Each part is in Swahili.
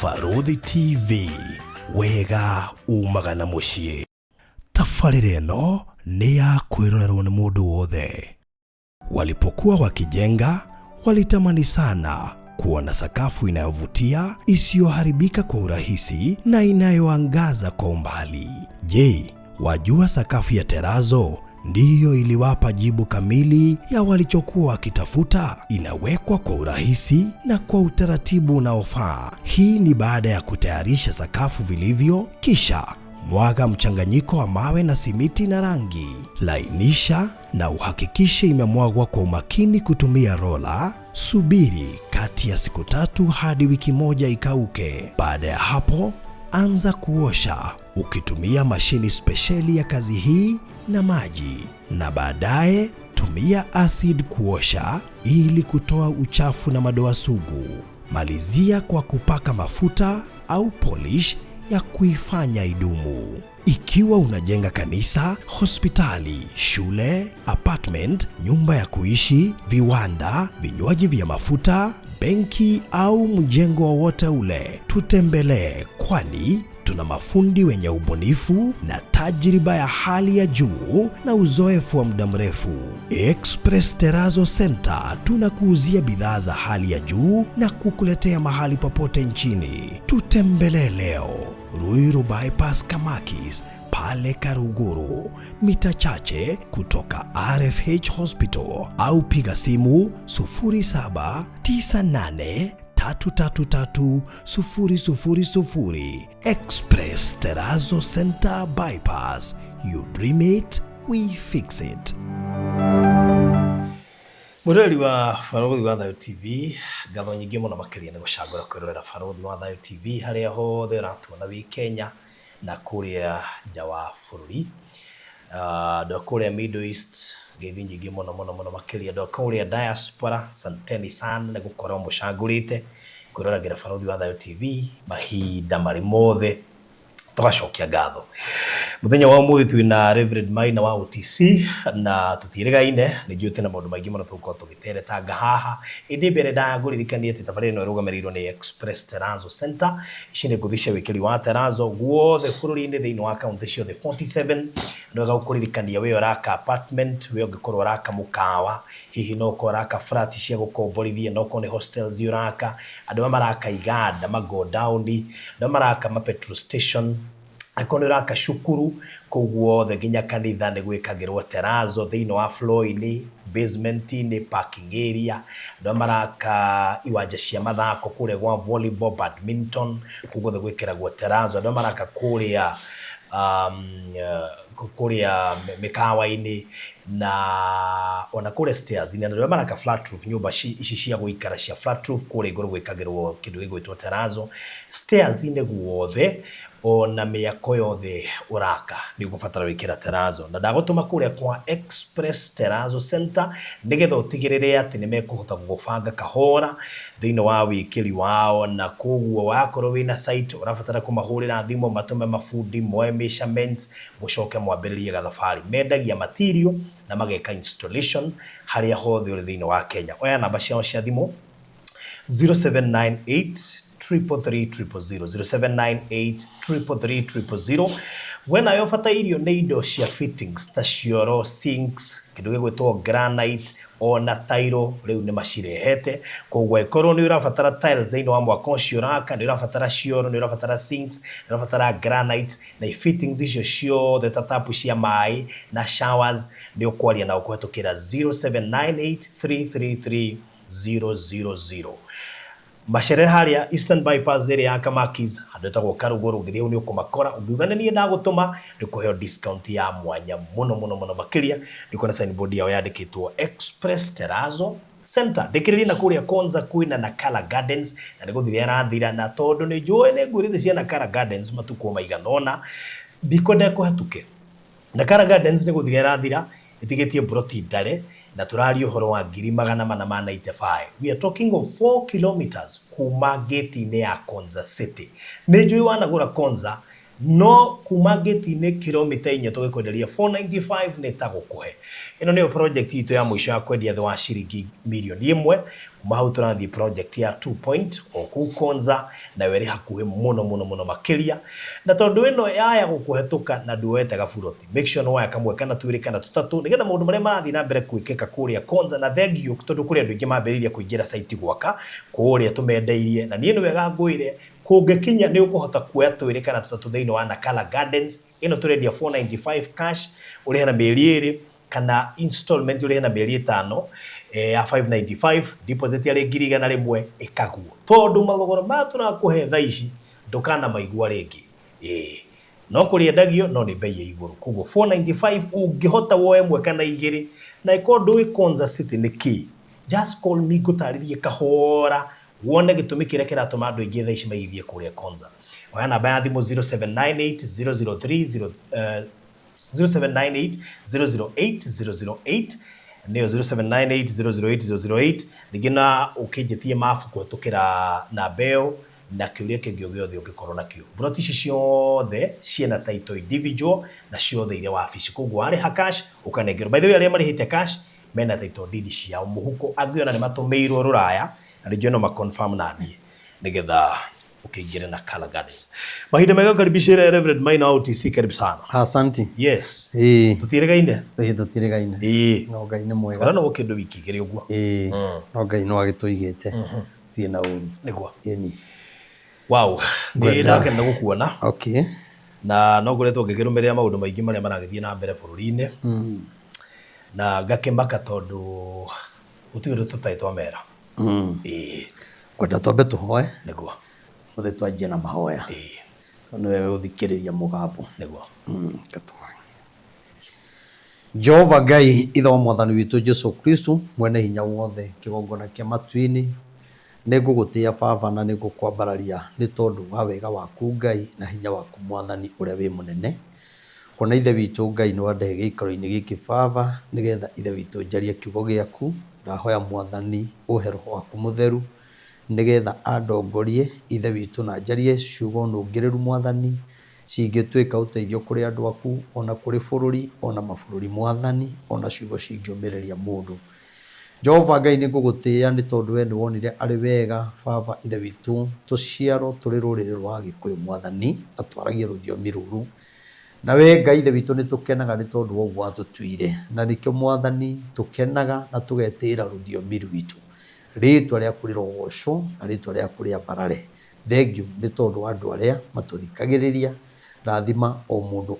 Farodhi TV, wega umaga na muciĩ. Tabarĩra ĩno nĩ ya kwĩrorerwo nĩ mũndũ wothe. Walipokuwa wakijenga, walitamani sana kuona sakafu inayovutia, isiyoharibika kwa urahisi na inayoangaza kwa umbali. Je, wajua sakafu ya Terrazzo ndiyo iliwapa jibu kamili ya walichokuwa wakitafuta? Inawekwa kwa urahisi na kwa utaratibu unaofaa. Hii ni baada ya kutayarisha sakafu vilivyo, kisha mwaga mchanganyiko wa mawe na simiti na rangi. Lainisha na uhakikishe imemwagwa kwa umakini kutumia rola. Subiri kati ya siku 3 hadi wiki 1 ikauke. Baada ya hapo, anza kuosha ukitumia mashini spesheli ya kazi hii na maji, na baadaye tumia acid kuosha ili kutoa uchafu na madoa sugu. Malizia kwa kupaka mafuta au polish ya kuifanya idumu. Ikiwa unajenga kanisa, hospitali, shule, apartment, nyumba ya kuishi, viwanda, vinywaji vya mafuta, benki au mjengo wowote ule, tutembelee, kwani tuna mafundi wenye ubunifu na tajriba ya hali ya juu na uzoefu wa muda mrefu. Express Terrazzo Center tunakuuzia bidhaa za hali ya juu na kukuletea mahali popote nchini. Tutembelee leo, Ruiru Bypass Kamakis, pale Karuguru, mita chache kutoka RFH Hospital, au piga simu 0798 333 Express Terrazzo Center Bypass. You dream it, we fix it. Mureli wa Farodhi wa Thayo TV, gatho nyingi muno makiria ni gucagura kwirorera Farodhi wa Thayo TV haria hothe ratuona wi Kenya na kuria nja wa bururi. Ndo kuria Middle East, ngeithi nyingi muno makiria ndo kuria diaspora. Santeni sana na gukorwo mucagurite kwirorera Farodhi wa Thayo TV mahinda mari mothe. Tugacokia ngatho. Muthenya wa umuthi twina Reverend Maina wa OTC na tutirigaine ni juite na maundu maingi muno tuko tugiteretanga haha. Indi mbere ndaguririkania ati tabarĩra ĩno ĩrũgamĩrĩirwo ni Express Terrazzo Center. Ici nĩ ngũthi cia wĩkĩri wa Terrazzo guothe bũrũri-inĩ thĩinĩ wa kaunti ciothe 47. Ndoga gũkũririkania we ũraka apartment, we ũngĩkorwo ũraka mũkawa, hihi no ũraka flat cia gũkomborithia, no ũkorwo nĩ hostels ũraka, andũ maraka iganda, go down, no maraka petrol station, akoni raka shukuru koguo the ginya kanitha ne gwikagirwo Terrazzo thĩinĩ wa floor-inĩ, basement-inĩ, parking area, ndo maraka iwanja cia mathako kule gwa volleyball, badminton, koguo the gwikiragwo Terrazzo, ndo maraka kuria kuria mikawa-inĩ na ona kule stairs ina ndo maraka flat roof, nyumba ici cia guikara cia flat roof kule iguru gwikagirwo kindu gigwitwo Terrazzo. Stairs ine guothe ona mĩako yothe uraka ni gubatara wikira Terrazzo, na ndagutuma kuria kwa Express Terrazzo Center nigetha utigirire ati ni mekuhota gugubanga kahora thĩinĩ wa wikiri wao. Na koguo wakorwo wina site urabatara kumahurira thimo matume mafundi moe measurements mucoke mwambĩrĩrie gathabarĩ. Mendagia material na mageka installation haria hothe uri thĩinĩ wa Kenya. Oya namba ciao cia thimo 0798 333 0798 333 wena yo fatairio ni indo cia fittings ta cioro, sinks, kindu gigwitwo granite ona tairo riu ni macirehete. Koguo ikorwo ni urabatara tiles thĩinĩ wa mwaka ũcio ũraka, ni urabatara cioro, ni urabatara sinks, ni urabatara granite na fittings icio ciothe ta tapu cia mai na showers, ni ukwaria na ukuhetũkĩra 0798 333 000. Mashere haria Eastern Bypass area ya Kamakis handetagwo Karuguru. Ngithia ni ukumakora ungugana ni ndagutuma ni kuheo discount ya mwanya muno makiria. Ndiko na signboard yao yandikitwo Express Terrazzo Center. Ndikiriri na kuria Konza, Kwina na Color Gardens, na ndiguthira rathira na tondu ni njue ni ngurithi cia na Color Gardens matuko maiganona ndiko ndekuhatuke na Color Gardens ni guthira rathira itigetie broti ndare na turari uhoro wa 495. We are talking of 4 kilometers kuma gate-inĩ ya Konza City. Ni njui wanagura Konza no kuma gate-inĩ kilomita 4 tũgĩkwenderia 495 nĩ ta gũkũhe. Ĩno nĩyo project itũ ya mũico ya kwendia thĩ wa ciringi mirioni 1. Kuma hau tũrathiĩ project ya 2 point o kũu Konza, nayo ĩrĩ hakuhĩ mũno makĩria. Na tondũ ĩno yaya gũkũhetũka na nduoete gaburoti, make sure no waya kamwe kana twĩrĩ kana tũtatũ, nĩgetha maũndũ marĩa marathiĩ na mbere gwĩkĩka kũrĩa Konza. Na thengio tondũ kũrĩ andũ aingĩ mambĩrĩria kũingĩra site gwaka kũrĩa tũmendeirie, na niĩ nĩ wega ngwĩre kũngĩkinya nĩ ũkũhota kuoya twĩrĩ kana tũtatũ thĩinĩ wa Nakala Gardens. Ĩno tũrendia 495 cash, ũrĩhe na mĩeri 2 kana installment ũrĩhe na mĩeri 5 ya 595, deposit ya ngiri 100 ĩkaguo. Tondũ mathogora ma tũrakũhe thaa ici ndũkana maigua rĩngĩ. No kũrĩendagio no nĩ bei ya igũrũ. Koguo 495 ũngĩhota woe ĩmwe kana igĩrĩ, na ĩkorwo ndũĩ Konza City nĩ kĩ, just call me ngũtarĩrie kahora wone gĩtũmi kĩrĩa kĩratũma andũ aingĩ thaa ici maigithie kũrĩa Konza. Oya namba ya thimũ 0798008008 nĩyo 0798008008. Ningĩ na ũkĩnjĩtie mabu kũhetũkĩra namba ĩyo na kĩũria kĩngĩ gĩothe ũngĩkorwo nakĩo. Broti ici ciothe ciena title individual na ciothe irĩ wabici. Koguo warĩha cash ũkanengerwo. By the way, arĩa marĩhĩte cash mena title deed ciao mũhuko, angĩona nĩ matũmĩirwo rũraya na rĩngĩ no maconfirm na niĩ nĩgetha ũkĩingĩre na Nakala Gardens. Mahinda mega karibishire Reverend Maina OTC, karibu sana. Asante. Yes. Tutiregaine. Tutiregaine. No Ngai nĩ mwega. Kana no gũkĩndũ wiki igĩrĩ ũguo. No Ngai no agĩtũigĩte. Tie na ũru. Nĩguo. Yeni. Wow. Nĩ ndakenda gũkuona. Okay. Na no ngoretwo ngĩkĩrũmĩrĩra maũndũ maingĩ marĩa maragĩthiĩ na mbere bũrũri-inĩ. Na ngakĩmaka tondũ gũtirĩ ũndũ tũtarĩ twamera. Kwenda twambe tũhoe. Nĩguo. Othe twanjie na mahoya. Nĩwe ũthikĩrĩria mũgambo. Nĩguo. Katũhoe. Jehova Ngai ithe wa Mwathani witũ Jesu Kristo mwene hinya wothe, kĩgongona kĩa matu-inĩ, nĩngũgũtĩĩa Baba na nĩngũkwambararia nĩ tondũ wa wega waku Ngai na hinya waku Mwathani ũrĩa wĩ mũnene. Kuona ithe witũ Ngai nĩ wandehe gĩikaro-inĩ gĩkĩ Baba, nĩgetha ithe witũ njarie kiugo gĩaku. Ndahoya Mwathani ũhe Roho waku mũtheru nĩgetha andongorie ithe witũ na njarie ciugo nũngĩrĩru Mwathani, cingĩtuĩka ũteithio kũrĩ andũ aku, ona kũrĩ bũrũri, ona mabũrũri Mwathani, ona ciugo cingĩũmĩrĩria mũndũ. Jehova Ngai nĩngũgũtĩĩa nĩ tondũ we nĩ wonire arĩ wega Baba ithe witũ tũciarwo tũrĩ rũrĩrĩ rwa Gĩkũyũ Mwathani, na twaragie rũthiomi rũrũ. Na we Ngai ithe witũ nĩ tũkenaga nĩ tondũ wa ũguo watũtuire, na nĩkĩo Mwathani tũkenaga na tũgetĩĩra rũthiomi rwitũ. Rĩĩtwa rĩaku rĩrogocwo na rĩĩtwa rĩaku rĩambarare. Thengiũ nĩ tondũ wa andũ arĩa matũthikagĩrĩria. Rathima o mũndũ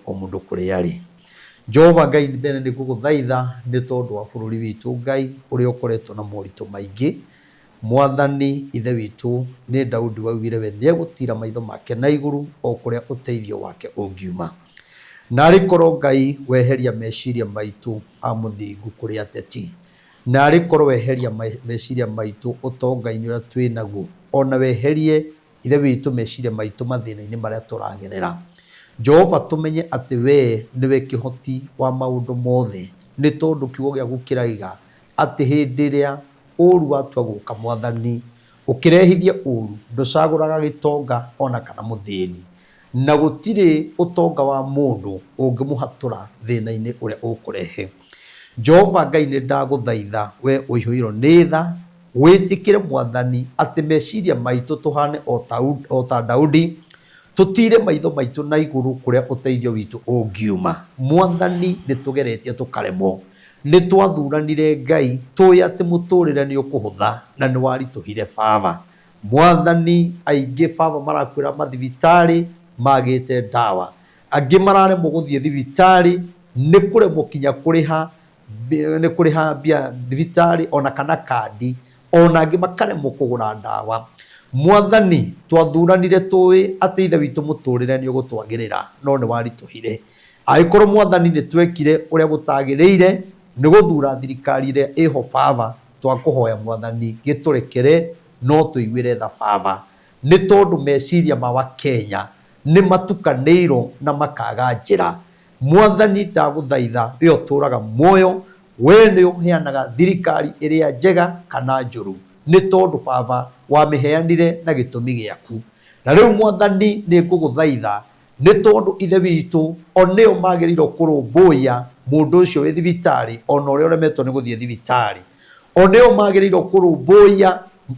kũrĩa arĩ. Jehova Ngai mbere nĩ ngũgũthaitha nĩ tondũ wa bũrũri witũ Ngai ũrĩa ũkoretwo na moritũ maingĩ. Mwathani ithe witũ nĩ Daudi waugire we nĩegũtira maitho make na igũrũ o kũrĩa ũteithio wake ũngiuma. Na arĩkorwo Ngai weheria meciria maitũ a mũthingu kũrĩ ateti. Na arĩkorwo weheria meciria maitũ ũtonga-inĩ ũrĩa twĩ naguo. Ona weherie ithe witũ meciria maitũ mathĩna-inĩ marĩa tũragerera. Jehova tũmenye atĩ we nĩwe kĩhoti wa maũndũ mothe, nĩ tondũ kiugo gĩaku kĩraiga atĩ hĩndĩ ĩrĩa ũru watua gũka Mwathani, ũkĩrehithia ũru ndũcagũraga gĩtonga ona kana mũthĩni. Na gũtirĩ ũtonga wa mũndũ ũngĩmũhatũra thĩna-inĩ ũrĩa ũkũrehe. Jehova Ngai nĩ ndagũthaitha we ũihũirwo nĩ tha, wĩtĩkĩre Mwathani atĩ meciria maitũ tũhane o ta Daudi, tũtire maitho maitũ na igũrũ kũrĩa ũteithio witũ ũngiuma. Mwathani nĩ tũgeretie tũkaremwo, nĩ twathuranire Ngai tũĩ atĩ mũtũrĩre nĩ ũkũhũtha na nĩ waritũhire Baba. Mwathani aingĩ Baba marakwĩra mathibitarĩ magĩte ndawa, angĩ mararemwo gũthiĩ thibitarĩ, nĩ kũremwo kinya kũrĩha mbia thibitarĩ ona kana kandi, ona angĩ makaremwo kũgũra ndawa. Mwathani twathuranire tũĩ atĩ ithe witũ mũtũrĩre nĩ ũgũtwagĩrĩra, no nĩ waritũhire. Angĩkorwo Mwathani nĩ twekire ũrĩa gũtagĩrĩire nĩ gũthura thirikari ĩrĩa ĩho Baba, twakũhoya Mwathani gĩtũrekere no tũiguĩre tha Baba, nĩ tondũ meciria ma Wakenya nĩ matukanĩirwo na makaga njĩra. Mwathani ndagũthaitha we ũtũraga muoyo, we nĩ ũheanaga thirikari ĩrĩa njega kana njũru, nĩ tondũ Baba wamĩheanire na gĩtũmi gĩaku. Na rĩu Mwathani nĩ ngũgũthaitha nĩ tondũ ithe witũ oneo magĩrĩirwo kũrũmbũiya mũndũ ũcio wĩ thibitarĩ ona ũrĩa ũremetwo nĩ gũthiĩ thibitarĩ, oneo magĩrĩirwo kũrũmbũiya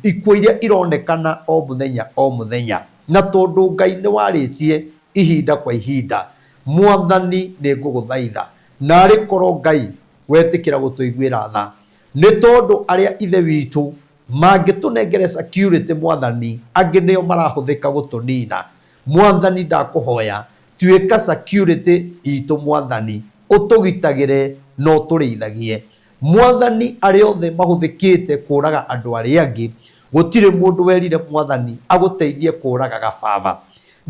ikuũ iria ironekana o mũthenya, na tondũ Ngai nĩ warĩtie ihinda kwa ihinda, Mwathani nĩ ngũgũthaitha narĩ korwo Ngai wetĩkĩra gũtũiguĩra tha, nĩ tondũ arĩa ithe witũ mangĩtũnengere security Mwathani angĩ nĩo marahũthĩka gũtũnina. Mwathani ndakũhoya tuĩka security itũ Mwathani, ũtũgitagĩre no tũrĩithagie Mwathani. Arĩa othe mahũthĩkĩte kũraga andũ arĩa angĩ, gũtirĩ mũndũ werire Mwathani agũteithie kũragaga Baba.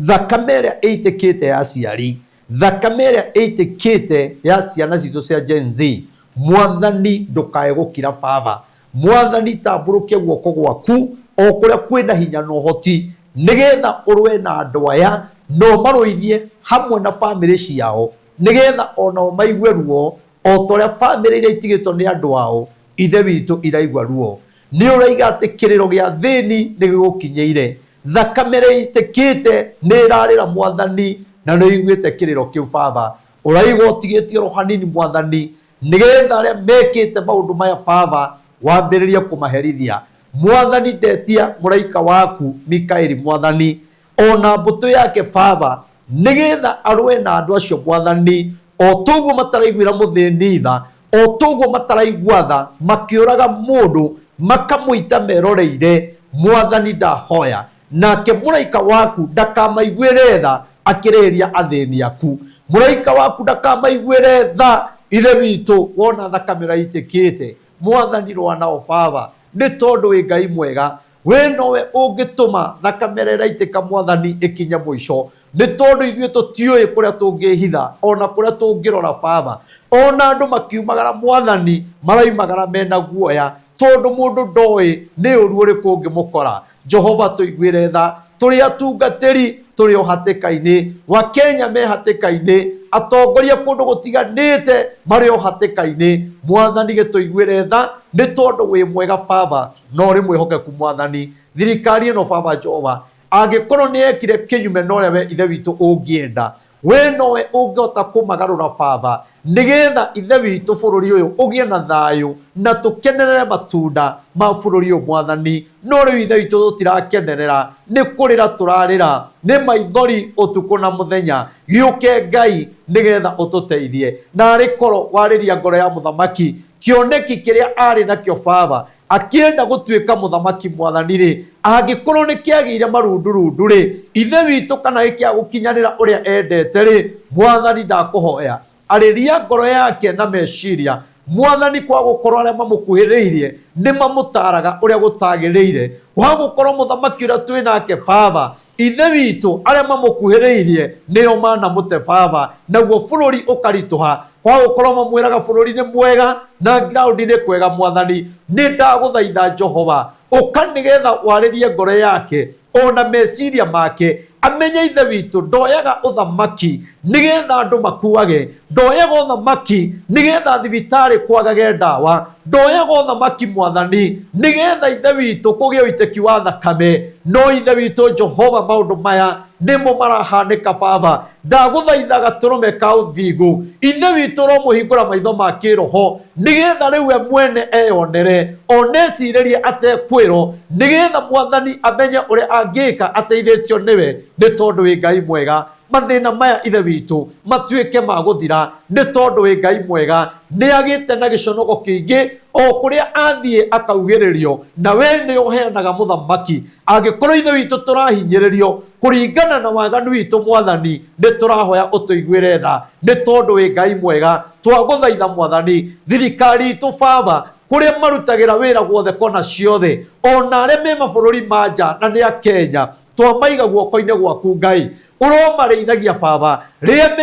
Thakame ĩrĩa ĩitĩkĩte ya ciari, thakame ĩrĩa ĩitĩkĩte ya ciana citũ cia Gen Z, Mwathani ndũkae gũkira Baba. Mwathani tambũrũkia guoko gwaku o kũrĩa kwĩna hinya na ũhoti, nĩgetha ũrũe na andũ aya no marũithie hamwe na family ciao, nĩgetha onao maigue ruo o torĩa family iria itigĩtwo nĩ andũ ao ithe witũ iraigua ruo. Nĩ ũraiga atĩ kĩrĩro gĩa thĩni nĩ gĩgũkinyĩire, thakame ĩrĩa ĩitĩkĩte nĩ ĩrarĩra Mwathani na nĩ ĩiguĩte kĩrĩro kĩu Baba. Ũraiga ũtigĩtie oro hanini Mwathani, nĩgetha arĩa mekĩte maũndũ maya Baba wambĩrĩria kũmaherithia. Mwathani ndetia mũraika waku Mikaeli Mwathani ona mbũtũ yake Baba, nĩgetha arũe na andũ acio Mwathani, o toguo mataraiguĩra mũthĩni tha, o toguo mataraigua tha makĩũraga mũndũ makamũita meroreire. Mwathani ndahoya nake mũraika waku ndakamaiguĩre tha akĩrĩrĩria athĩni aku, mũraika waku ndakamaiguĩre tha ithe witũ wona thakame ĩitĩkĩte. Mwathani rũa nao Baba, nĩ tondũ wĩ Ngai mwega, we nowe ũngĩtũma thakame ĩrĩa ĩraitĩka Mwathani ĩkinye mũico, nĩ tondũ ithuĩ tũtiũĩ kũrĩa tũngĩhitha ona kũrĩa tũngĩrora Baba. Ona andũ makiumagara Mwathani maraimagara mena guoya, tondũ mũndũ ndoĩ nĩ ũru ũrĩkũ ũngĩmũkora. Jehova tũiguĩre tha, tũrĩ atungatĩri tũrĩ o hatĩka-inĩ, Wakenya me hatĩka-inĩ, atongoria kũndũ gũtiganĩte marĩ o hatĩka-inĩ. Mwathani gĩtũiguĩre tha, nĩ tondũ wĩ mwega Baba no ũrĩ mwĩhokeku Mwathani. Thirikari ĩno Baba Jehova angĩkorwo nĩ ekire kĩnyume na ũrĩa we ithe witũ ũngĩenda, we nowe ũngĩhota kũmagarũra Baba, nĩgetha ithe witũ bũrũri ũyũ ũgĩe na thayũ na tũkenerere matunda ma bũrũri ũyũ Mwathani. No rĩu ithe witũ tũtirakenerera, nĩ kũrĩra tũrarĩra, nĩ maithori ũtukũ na mũthenya. Gĩũke Ngai nĩgetha ũtũteithie, narĩ korwo warĩria ngoro ya mũthamaki kĩoneki kĩrĩa arĩ nakĩo Baba akĩenda gũtuĩka mũthamaki Mwathani-rĩ, angĩkorwo nĩ kĩagĩire marundurundu-rĩ, ithe witũ kana gĩkĩagũkinyanĩra ũrĩa endete-rĩ, Mwathani ndakũhoya arĩria ngoro yake na meciria Mwathani, kwa gũkorwo arĩa mamũkuhĩrĩirie nĩ mamũtaraga ũrĩa gũtagĩrĩire, wa gũkorwo mũthamaki ũrĩa twĩ nake Baba, ithe witũ arĩa mamũkuhĩrĩirie nĩo manamũte Baba, naguo bũrũri ũkaritũha. Kwa gũkorwo mamwĩraga bũrũri nĩ mwega na ground nĩ kwega Mwathani, nĩ ndagũthaitha Jehova ũka nĩgetha warĩrie ngoro yake ona meciria make, amenye ithe witũ ndoyaga ũthamaki nĩgetha andũ makuage, ndoyaga ũthamaki nĩgetha thibitarĩ kwagage ndawa, ndoyaga ũthamaki Mwathani nĩgetha ithe witũ kũgĩe ũitĩki wa thakame. No ithe witũ Jehova, maũndũ maya nĩmo marahanĩka Baba, ndagũthaitha gatũrũme ka ũthingu, ithe witũ ũromũhingũra maitho ma kĩroho nĩgetha rĩu we mwene eyonere, onecirĩrie atekwĩrwo, nĩgetha Mwathani amenye ũrĩa angĩka ateithĩtio nĩwe, nĩ tondũ wĩ Ngai mwega. Mathĩna maya ithe witũ matuĩke ma gũthira, nĩ tondũ wĩ Ngai mwega. Nĩ agĩte na gĩconogo kĩingĩ o kũrĩa athiĩ akaugĩrĩrio, na we nĩ ũheanaga mũthamaki. Angĩkorwo ithe witũ tũrahinyĩrĩrio kũringana na waganu witũ Mwathani, nĩ tũrahoya ũtũiguĩre tha, nĩ tondũ wĩ Ngai mwega. Twagũthaitha Mwathani, thirikari itũ Baba kũrĩa marutagĩra wĩra guothe kona ciothe, ona arĩa me mabũrũri ma nja na nĩ a Kenya, twamaiga guoko-inĩ gwaku Ngai, ũromarĩithagia Baba, rĩrĩa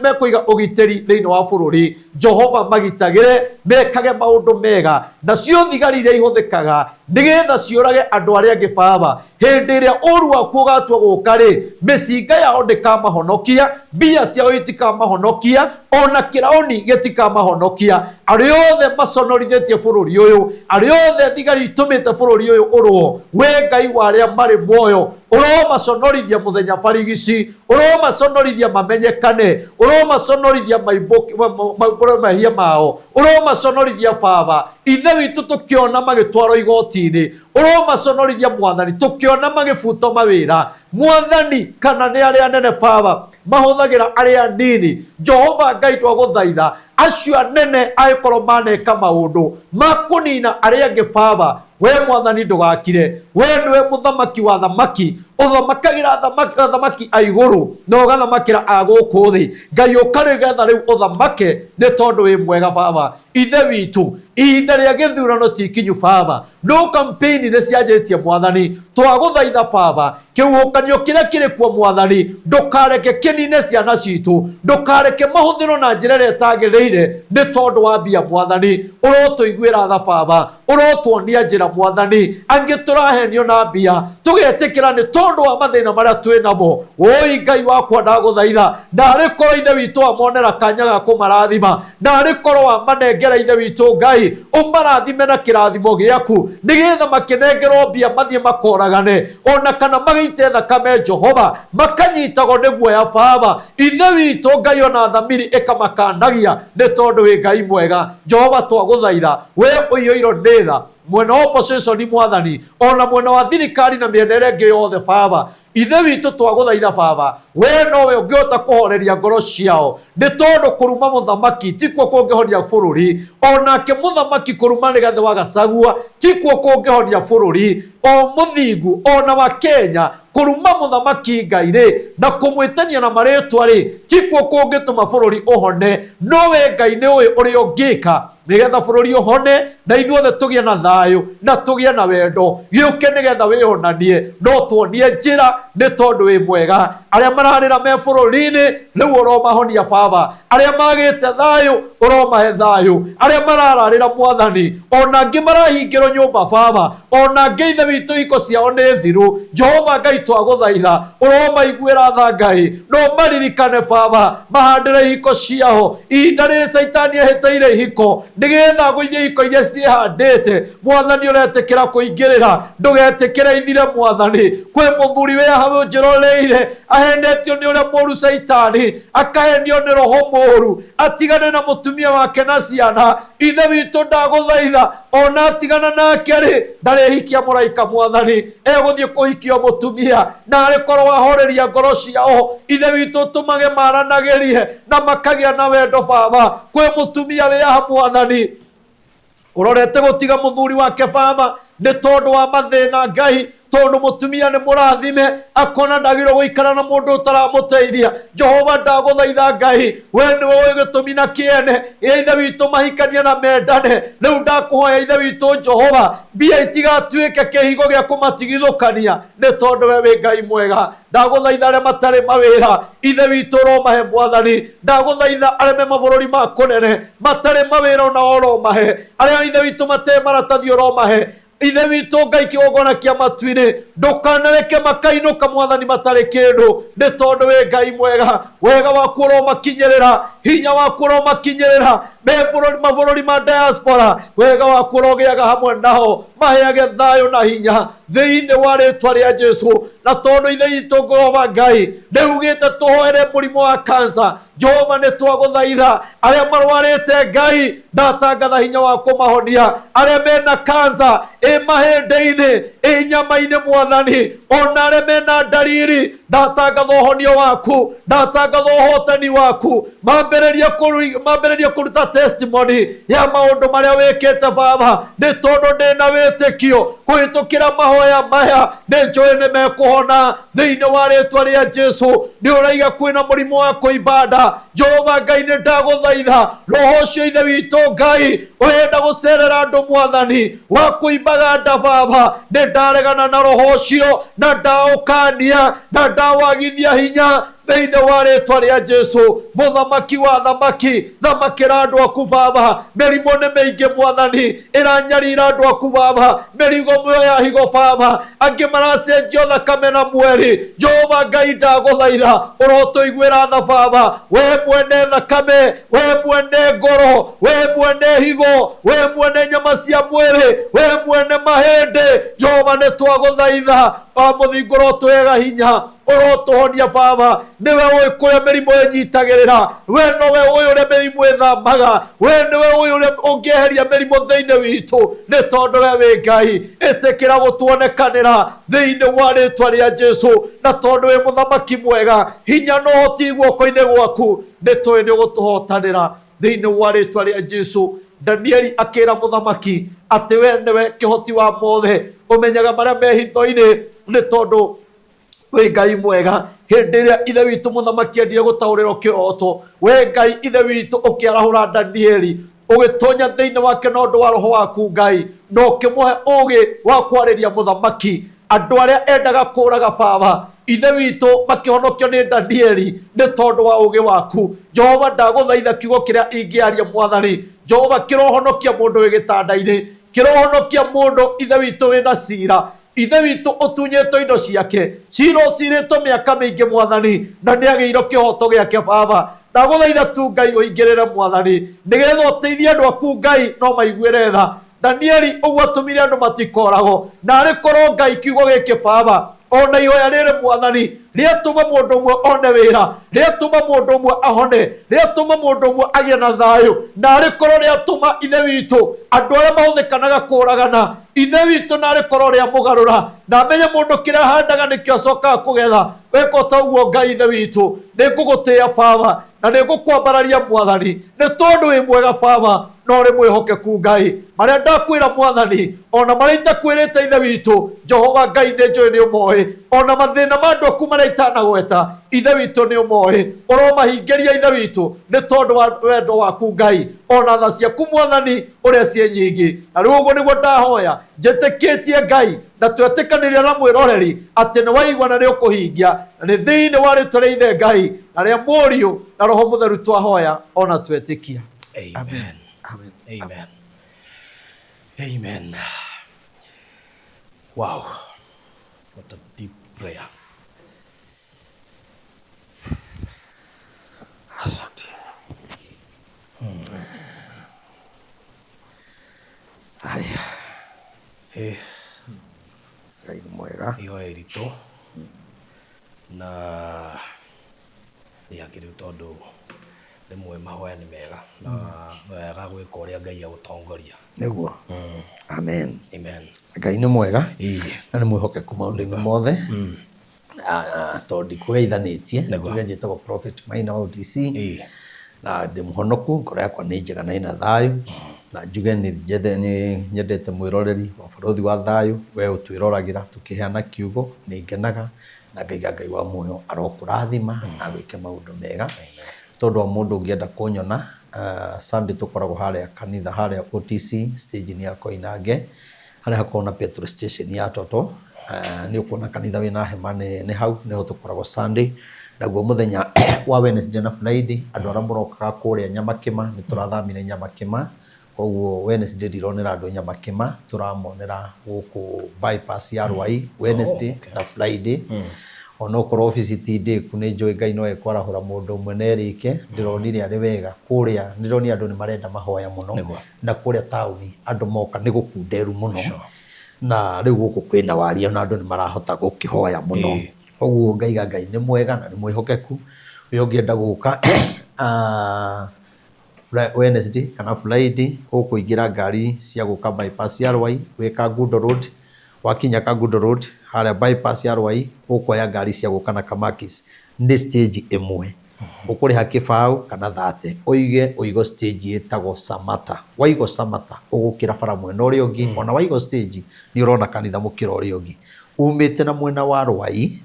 mekũiga ũgitĩri thĩinĩ wa bũrũri. Jehova magitagĩre, mekage maũndũ mega, nacio thigari iria ihũthĩkaga nĩgetha ciũrage andũ arĩa angĩ Baba, hĩndĩ ĩrĩa ũru waku ũgatua gũka-rĩ, mĩcinga yao ndĩkamahonokia, mbia ciao itikamahonokia, ona kĩraũni gĩtikamahonokia. Arĩa othe maconorithĩtie bũrũri ũyũ, arĩa othe thigari itũmĩte bũrũri ũyũ ũrwo, we Ngai wa arĩa marĩ muoyo, uromaconorithia muthenya barigici, uromaconorithia mamenyekane, uromaconorithia maumbure mahia mao, uromaconorithia Baba. Ithe witu tukiona magitwaro igoti-ini, uromaconorithia Mwathani, tukiona magibuto mawira Mwathani, kana ni aria nene Baba mahuthagira aria nini. Jehova Ngai twaguthaitha acio anene aikorwo maneka maundu makunina aria angi Baba, we Mwathani ndugakire, we niwe muthamaki wa thamaki, uthamagira thamaki a iguru no gathamakira a guku thi. Ngai ukarigetha riu uthamake ni tondu wi mwega Baba. Ithe witu ihinda ria githurano tikinyu Baba, no campaign ni cianjitie Mwathani, twaguthaitha Baba kiuhukanio kiria kiri kuo Mwathani ndukareke kinine ciana citu, ndukareke mahuthiro na njira ria itagiriire ni tondu wa mbia Mwathani. Urotuiguira tha Baba, urotuonia njira Mwathani, angi turahenio na mbia tugetikira ni tondu wa mathina maria twi namo. Oi Ngai wakwa ndaguthaitha, ndari korwo ithe witu amonera kanya ga kumarathima, ndari korwo amanengera ithe witu Ngai umarathime na kirathimo giaku, nigetha makinengerwo mbia mathie makoragane, ona kana magite thakame Jehova makanyitagwo ni guoya Baba. Ithe witu Ngai ona thamiri ikamakanagia ni tondu wi Ngai mwega. Jehova twaguthaitha, we uiyoiro nditha mwena opposition ni Mwathani, ona mwena wa thirikari na miendere ngi yothe Baba. Ithe witu twaguthaitha Baba, we nowe ungiota kuhoreria ngoro ciao, ni tondu kuruma muthamaki tikuo kungihonia bururi, onake muthamaki kuruma nigathe wa Gacagua tikuo kungihonia bururi, o muthingu ona wa Kenya kuruma muthamaki Ngai ri na kumwitania na maritwa ri tikuo kungituma bururi uhone. Nowe Ngai ni uwi uria ungika nigetha bururi uhone na ithuothe tugie na thayu na tugie na wendo, giuke nigetha wihonanie no tuonie njira ni tondu wi mwega. Aria mararira me bururi-ini riu uromahonia Baba, aria magite thayu uromahe thayu, aria marararira Mwathani ona angi marahingirwo nyumba Baba, ona angi ithe witu iko ciao ni thiru. Jehova Ngai twaguthaitha uromaiguira tha Ngai, no maririkane Baba mahandire hiko ciao ihinda riri Saitani ehiteire hiko nigetha guithie hiko iria cihandite. Mwathani uretikira kuingirira, ndugetikire ithire Mwathani. Kwi muthuri we hawe njiroreire ahendetio ni uria moru Saitani, akahenio ni roho moru, atigane na mutumia wake na ciana. Ithe witu ndaguthaitha ona atigana nake ri ndarihikia muraika Mwathani eguthie kuhikio mutumia na arikorwo ahoreria ngoro ciao. Ithe witu tumage maranagirie na makagia na wendo Baba. Kwi mutumia we ha Mwathani urorete gutiga muthuri wake Baba ni tondu wa mathina Ngai, tondu mutumia ni murathime akona ndagiro guikara na mundu utaramuteithia. Jehova ndaguthaitha Ngai, we ni we gitumi na kiene ithe witu mahikania na mendane. Riu ndakuhoya ithe witu Jehova, mbia itigatuike kihigo gia kumatigithukania ni tondu we wi Ngai mwega. Ndaguthaitha aria matari mawira ithe witu uromahe Mwathani, ndaguthaitha aria me mabururi ma kunene matari mawira ona uromahe, aria ithe witu matari maratathi uromahe. Ithe witu Ngai kigongona kia matu-ini ndukanareke makainuka Mwathani matari kindu ni tondu wi Ngai mwega. Wega waku uromakinyirira, hinya waku uromakinyirira me mabururi ma diaspora, wega waku urogiaga hamwe nao, maheage thayu na hinya thiini wa ritwa ria Jesu. Na tondu ithe witu Jehova Ngai niugite tuhoere murimu wa cancer, Jehova ni twaguthaitha aria marwarite Ngai ndatangatha hinya wa kumahonia. Aria mena cancer mahindi-ini nyama-ini Mwathani, ona aria mena ndariri ndatangatha uhonio waku, ndatangatha uhotani waku, mambiririe kuruta testimony ya maundu maria wikite Baba, ni tondu ndina witikio kuhitukira mahoya maya ni njui ni mekuhona thiini wa ritwa ria Jesu. Ni uraiga kwina murimu wa kuibada Jehova Ngai ni ndaguthaitha roho ucio ithe witu Ngai urenda gucerera andu Mwathani wa kuibaga nda Baba, ni ndaregana na roho ucio na ndaukania na ndawagithia hinya thiini wa ritwa ria Jesu. Muthamaki wa thamaki, thamakira andu aku Baba, mirimo ni miingi Mwathani iranyarira andu aku Baba, mirigo ya higo Baba, angi maracenjio thakame na mweri. Jehova Ngai ndaguthaitha urotuiguira tha Baba, we mwene thakame, we mwene ngoro, we mwene higo, we mwene nyama cia mwiri, we mwene mahindi. Jehova ni twaguthaitha mũthingu ũrotũhega hinya, ũrotũhonia Baba. Nĩwe ũĩ kũrĩa mĩrimũ ĩnyitagĩrĩra, we nowe ũĩ ũrĩa mĩrimũ ĩthambaga, we nĩwe ũĩ ũrĩa ũngĩeheria mĩrimũ thĩinĩ witũ, nĩ tondũ we wĩ Ngai. Ĩtĩkĩra gũtuonekanĩra thĩinĩ wa rĩtwa rĩa Jesũ, na tondũ wĩ mũthamaki mwega, hinya no ũhoti guoko-inĩ gwaku, nĩ tũĩ nĩ ũgũtũhotanĩra thĩinĩ wa rĩtwa rĩa Jesũ. Danieli akĩra mũthamaki atĩ we nĩwe kĩhoti wa mothe, ũmenyaga marĩa me hitho-inĩ, nĩ tondũ wĩ Ngai mwega. Hĩndĩ ĩrĩa ithe witũ mũthamaki endire gũtaũrĩrwo kĩroto, we Ngai ithe witũ ũkĩarahũra Danieli, ũgĩtonya thĩinĩ wake na ũndũ wa roho waku Ngai, na ũkĩmũhe ũũgĩ wa kwarĩria mũthamaki. Andũ arĩa endaga kũũraga Baba, ithe witũ makĩhonokio nĩ Danieli nĩ tondũ wa ũũgĩ waku. Jehova, ndagũthaitha kiugo kĩrĩa ingĩaria Mwathani, Jehova kĩrohonokia mũndũ wĩ gĩtanda-inĩ, kĩrohonokia mũndũ ithe witũ wĩna cira, ithe witũ ũtunyĩtwo indo ciake, cira ũcirĩtwo mĩaka mĩingĩ Mwathani, na nĩagĩirwo kĩhoto gĩake Baba. Ndagũthaitha tu Ngai ũingĩrĩre Mwathani, nĩgetha ũteithie andũ aku Ngai no maiguĩre tha. Danieli ũguo atũmire andũ matikoragwo, na arĩ korwo Ngai kiugo gĩkĩ Baba, ona ihoya rĩrĩ Mwathani rĩatũma mũndũ ũmwe one wĩra, rĩatũma mũndũ ũmwe ahone, rĩatũma mũndũ ũmwe agĩe na thayũ, na arĩ korwo rĩatũma ithe witũ andũ arĩa mahũthĩkanaga kũũragana, ithe witũ na arĩ korwo rĩamũgarũra, na amenye mũndũ kĩrĩa ahandaga nĩkĩo acokaga kũgetha. Weka ta ũguo Ngai ithe witũ, nĩngũgũtĩĩa Baba, na nĩngũkwambararia Mwathani, nĩ tondũ wĩ mwega Baba, no rĩ mwĩhokeku Ngai. Marĩa ndakwĩra Mwathani, ona marĩa itakwĩrĩte ithe witũ, Jehova Ngai nĩ njũĩ nĩ ũmoĩ, ona mathĩna ma andũ aku marĩa itanagweta, ithe witũ nĩ ũmoĩ, ũromahingĩria ithe witũ nĩ tondũ wa wendo waku Ngai, ona tha ciaku Mwathani ũrĩa ciĩ nyingĩ. Na rĩu ũguo nĩguo ndahoya, njĩtĩkĩtie Ngai, na twetĩkanĩria na mwĩroreri atĩ nĩ waigua na nĩ ũkũhingia, na nĩ thĩinĩ wa rĩtwa rĩa ithe Ngai na rĩa Mũriũ na Roho Mũtheru twahoya ona twetĩkia. Amen. Amen. Amen. Amen. Wow. What a deep prayer. Asante. Haya. Ngai nĩ mwega. Ihoya iritũ na rĩagĩrĩru tondũ rĩmwe mahoya nĩ mega na wega gwĩka ũrĩa Ngai agũtongoria. Nĩguo. Amen. Amen. Ngai nĩ mwega na nĩ mwĩhokeku maũndũ-inĩ mothe. Tondũ ndikũgeithanĩtie, tuge njĩtagwo Prophet Maina wa OTC, na ndĩ mũhonoku, ngoro yakwa nĩ njega na ĩna thayũ, na njuge nĩ nyendete mwĩroreri wa bũrũri wa thayũ, we ũtwĩroragĩra tũkĩheana kiugo, nĩ ngenaga na ngaiga Ngai wa muoyo arokũrathima na gwĩke maũndũ mega. Tondũ wa mũndũ ũngĩenda kũnyona, Sunday tũkoragwo harĩa kanitha harĩa OTC stage ya Kwina harĩa hakoragwo na petrol station ya Toto. Nĩ ũkuona kanitha wĩna hema nĩ hau nĩho tũkoragwo Sunday. Naguo mũthenya wa Wednesday na Friday andũ arĩa mũrokaga kũrĩa Nyamakĩma nĩ tũrathamire Nyamakĩma, koguo Wednesday ndironera andũ Nyamakĩma, tũramonera gũkũ bypass ya Rwai Wednesday na Friday. Ona okorwo ofici ti ndĩku nĩ njũĩ Ngai no ekwarahũra mũndũ ũmwe na erĩke. Ndĩronire arĩ wega kũrĩa, ndĩronire andũ nĩ marenda mahoya mũno, na kũrĩa taũni andũ moka nĩ gũkunderu mũno, na rĩu gũkũ kwĩna waria na andũ nĩ marahota gũkĩhoya mũno. Koguo ngaiga Ngai nĩ mwega na nĩ mwĩhokeku. Ũyũ ũngĩenda gũka Wednesday kana Friday ũkũingĩra ngari cia gũka bypass ya Rwai, wĩka Gundo Road, wakinya Kagundo Road harĩa bypass ya Rwai ũkoya ngari cia gũka na Kamakis, nĩ stage ĩmwe. Ũkũrĩha kĩbaũ kana 30, ũigo stage ĩtagwo Samata. Waigo Samata ũgũkĩra bara mwena ũrĩa ũngĩ, ona waigo stage nĩ ũrona kanitha mũkĩra ũrĩa ũngĩ. Umĩte na mwena wa Rwai,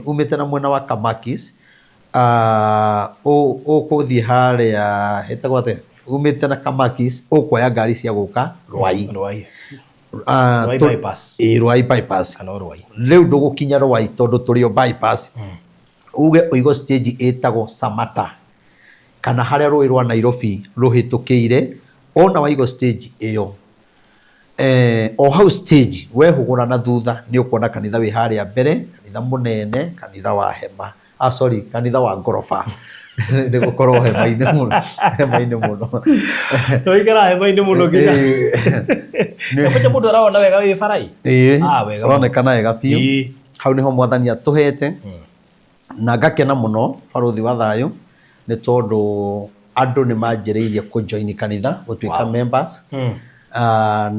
umĩte na mwena wa Kamakis, ũkũthiĩ harĩa hetagwo atĩa, umĩte na Kamakis ũkoya ngari cia gũka Rwai. Rwai bypass. Rĩu ndũgũkinya Rwai tondũ tũrĩ o bypass. Uge ũigo stage ĩtagwo Samata, kana harĩa rũĩ rwa Nairobi rũhĩtũkĩire, ona waigo stage ĩyo. O hau stage wehũgũra na thutha nĩ ũkuona kanitha wĩ harĩa mbere, kanitha mũnene, kanitha wa hema, kanitha wa ngoroba. Nĩ gũkorwo hema-inĩ mũno, hema-inĩ mũno. Tũikara hema-inĩ mũno nginya. Nä må ndå araona wega wä barai wega ronekana wega biå hau nä ho mwathani atåhete na ngakena må no barothi wa thayå nä tondå andå nä manjä rä irie kå join kanitha gå tuä ka members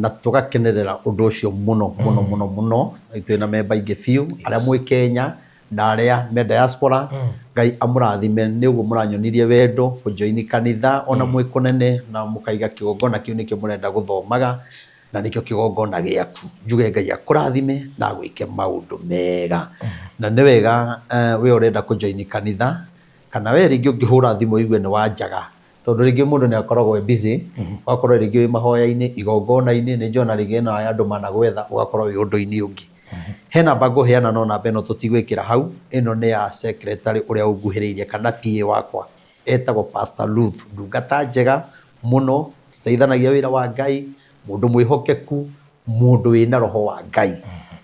na tå gakenerera å ndå å cio må no må no må no må no twä na memba ingä biå arä a mwä Kenya na arä a me diaspora Ngai amå rathime nä å guo må ranyonirie wendo kå join kanitha ona mwä kå nene na må kaiga kä gongona kä u nä kä må renda gå thomaga na nä kä o kä gongona gä aku njuge Ngai akå rathime na gwä ke maå ndå mega na nä wega wä å renda kå join kanitha kana we rĩngĩ ũngĩhũra thimũ igue nĩ wanjaga tondũ rĩngĩ mũndũ nĩ akoragwo busy ũgakorwo rĩngĩ wĩ mahoya-inĩ igongona-inĩ nĩ njona rĩngĩ ĩno ya andũ managwetha ũgakorwo wĩ ũndũ-inĩ ũngĩ he namba ngũheana no namba ĩno tũtigwĩkĩra hau ĩno nĩ ya secretary ũrĩa ũnguhĩrĩirie kana PA wakwa etagwo Pastor Ruth ndungata njega mũno tũteithanagia wĩra wa Ngai mũndũ mwĩhokeku mũndũ wĩna roho wa Ngai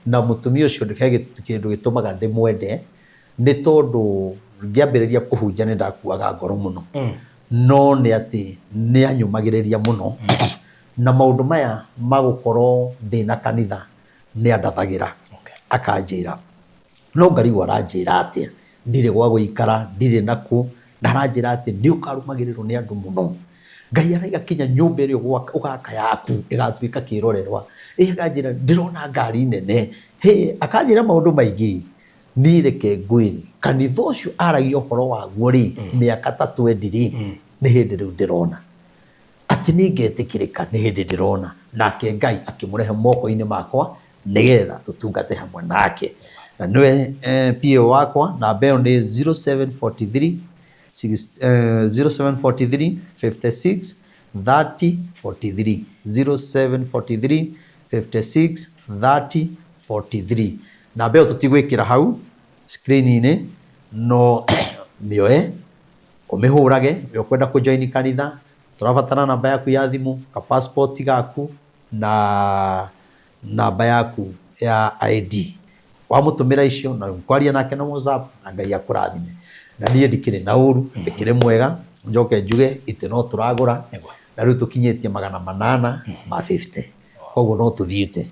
na mũtumia ũcio he kĩndũ gĩtũmaga ndĩmwende nĩ tondũ ngĩambĩrĩria kũhunjia nĩ ndakuaga ngoro mũno no nĩ atĩ nĩ anyumagĩrĩria mũno na maũndũ maya magũkorwo ndĩna kanitha nĩ andathagĩra akanjĩra no ngarigwo aranjĩra atĩa ndirĩ gwa gũikara ndirĩ naku na aranjĩra atĩ nĩ ũkarũmagĩrĩrwo nĩ andũ mũno Ngai araiga kinya nyũmba ĩrĩa ũgaka yaku ĩgatuĩka kĩrorerwa akanjĩra ndĩrona ngari nene akanjĩra maũndũ maingĩ niĩ reke ngwĩre kanitha ũcio aragia ũhoro waguo rĩ mĩaka ta 20 rĩ nĩ hĩndĩ rĩu ndĩrona atĩ nĩ ngetĩkĩrĩka nĩ hĩndĩ ndĩrona nake Ngai akĩmũrehe moko-inĩ makwa nĩgetha tũtungate hamwe nake na nĩwe PA wakwa namba ĩyo nĩ 0743 56 30 43 0743 56 30 43 namba ĩyo tũtigwĩkĩra hau screen-inĩ no mĩoe ũmĩhũrage ũkwenda kũ join kanitha tũrabatara namba yaku ya thimũ ka passport gaku na namba yaku ya ID wamũtũmĩra icio na kwaria nake na WhatsApp na Ngai akũrathime na niĩ ndikĩrĩ na ũru ndĩkĩrĩ mwega njoke njuge itĩ no tũragũra na rĩu tũkinyĩtie 850 koguo no tũthiĩte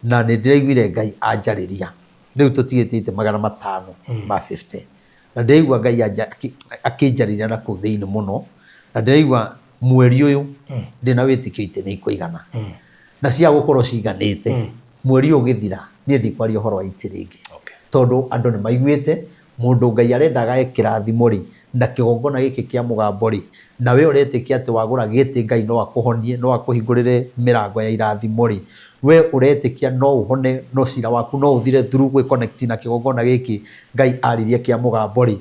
na nĩ ndĩraiguire Ngai anjarĩria rĩu tũtigĩtie itĩ 550 na ndĩraigua Ngai akĩnjarĩria na kũu thĩinĩ mũno na ndĩraigua mweri ũyũ ndĩna wĩtĩkio itĩ nĩ ikũigana na cia gũkorwo ciganĩte mweri ũyũ ũgĩthira niĩ ndikwaria ũhoro wa itĩ rĩngĩ tondũ andũ nĩ maiguĩte mũndũ Ngai arendaga kĩrathimo rĩ na kĩgongona gĩkĩ kĩa mũgambo rĩ na we ũretĩkia atĩ wagũra gĩtĩ Ngai no akũhonie no akũhingũrĩre mĩrango ya irathimo rĩ we ũretĩkia no ũhone no cira waku no ũthire through gwĩ connect na kĩgongona gĩkĩ Ngai aririe kĩa mũgambo rĩ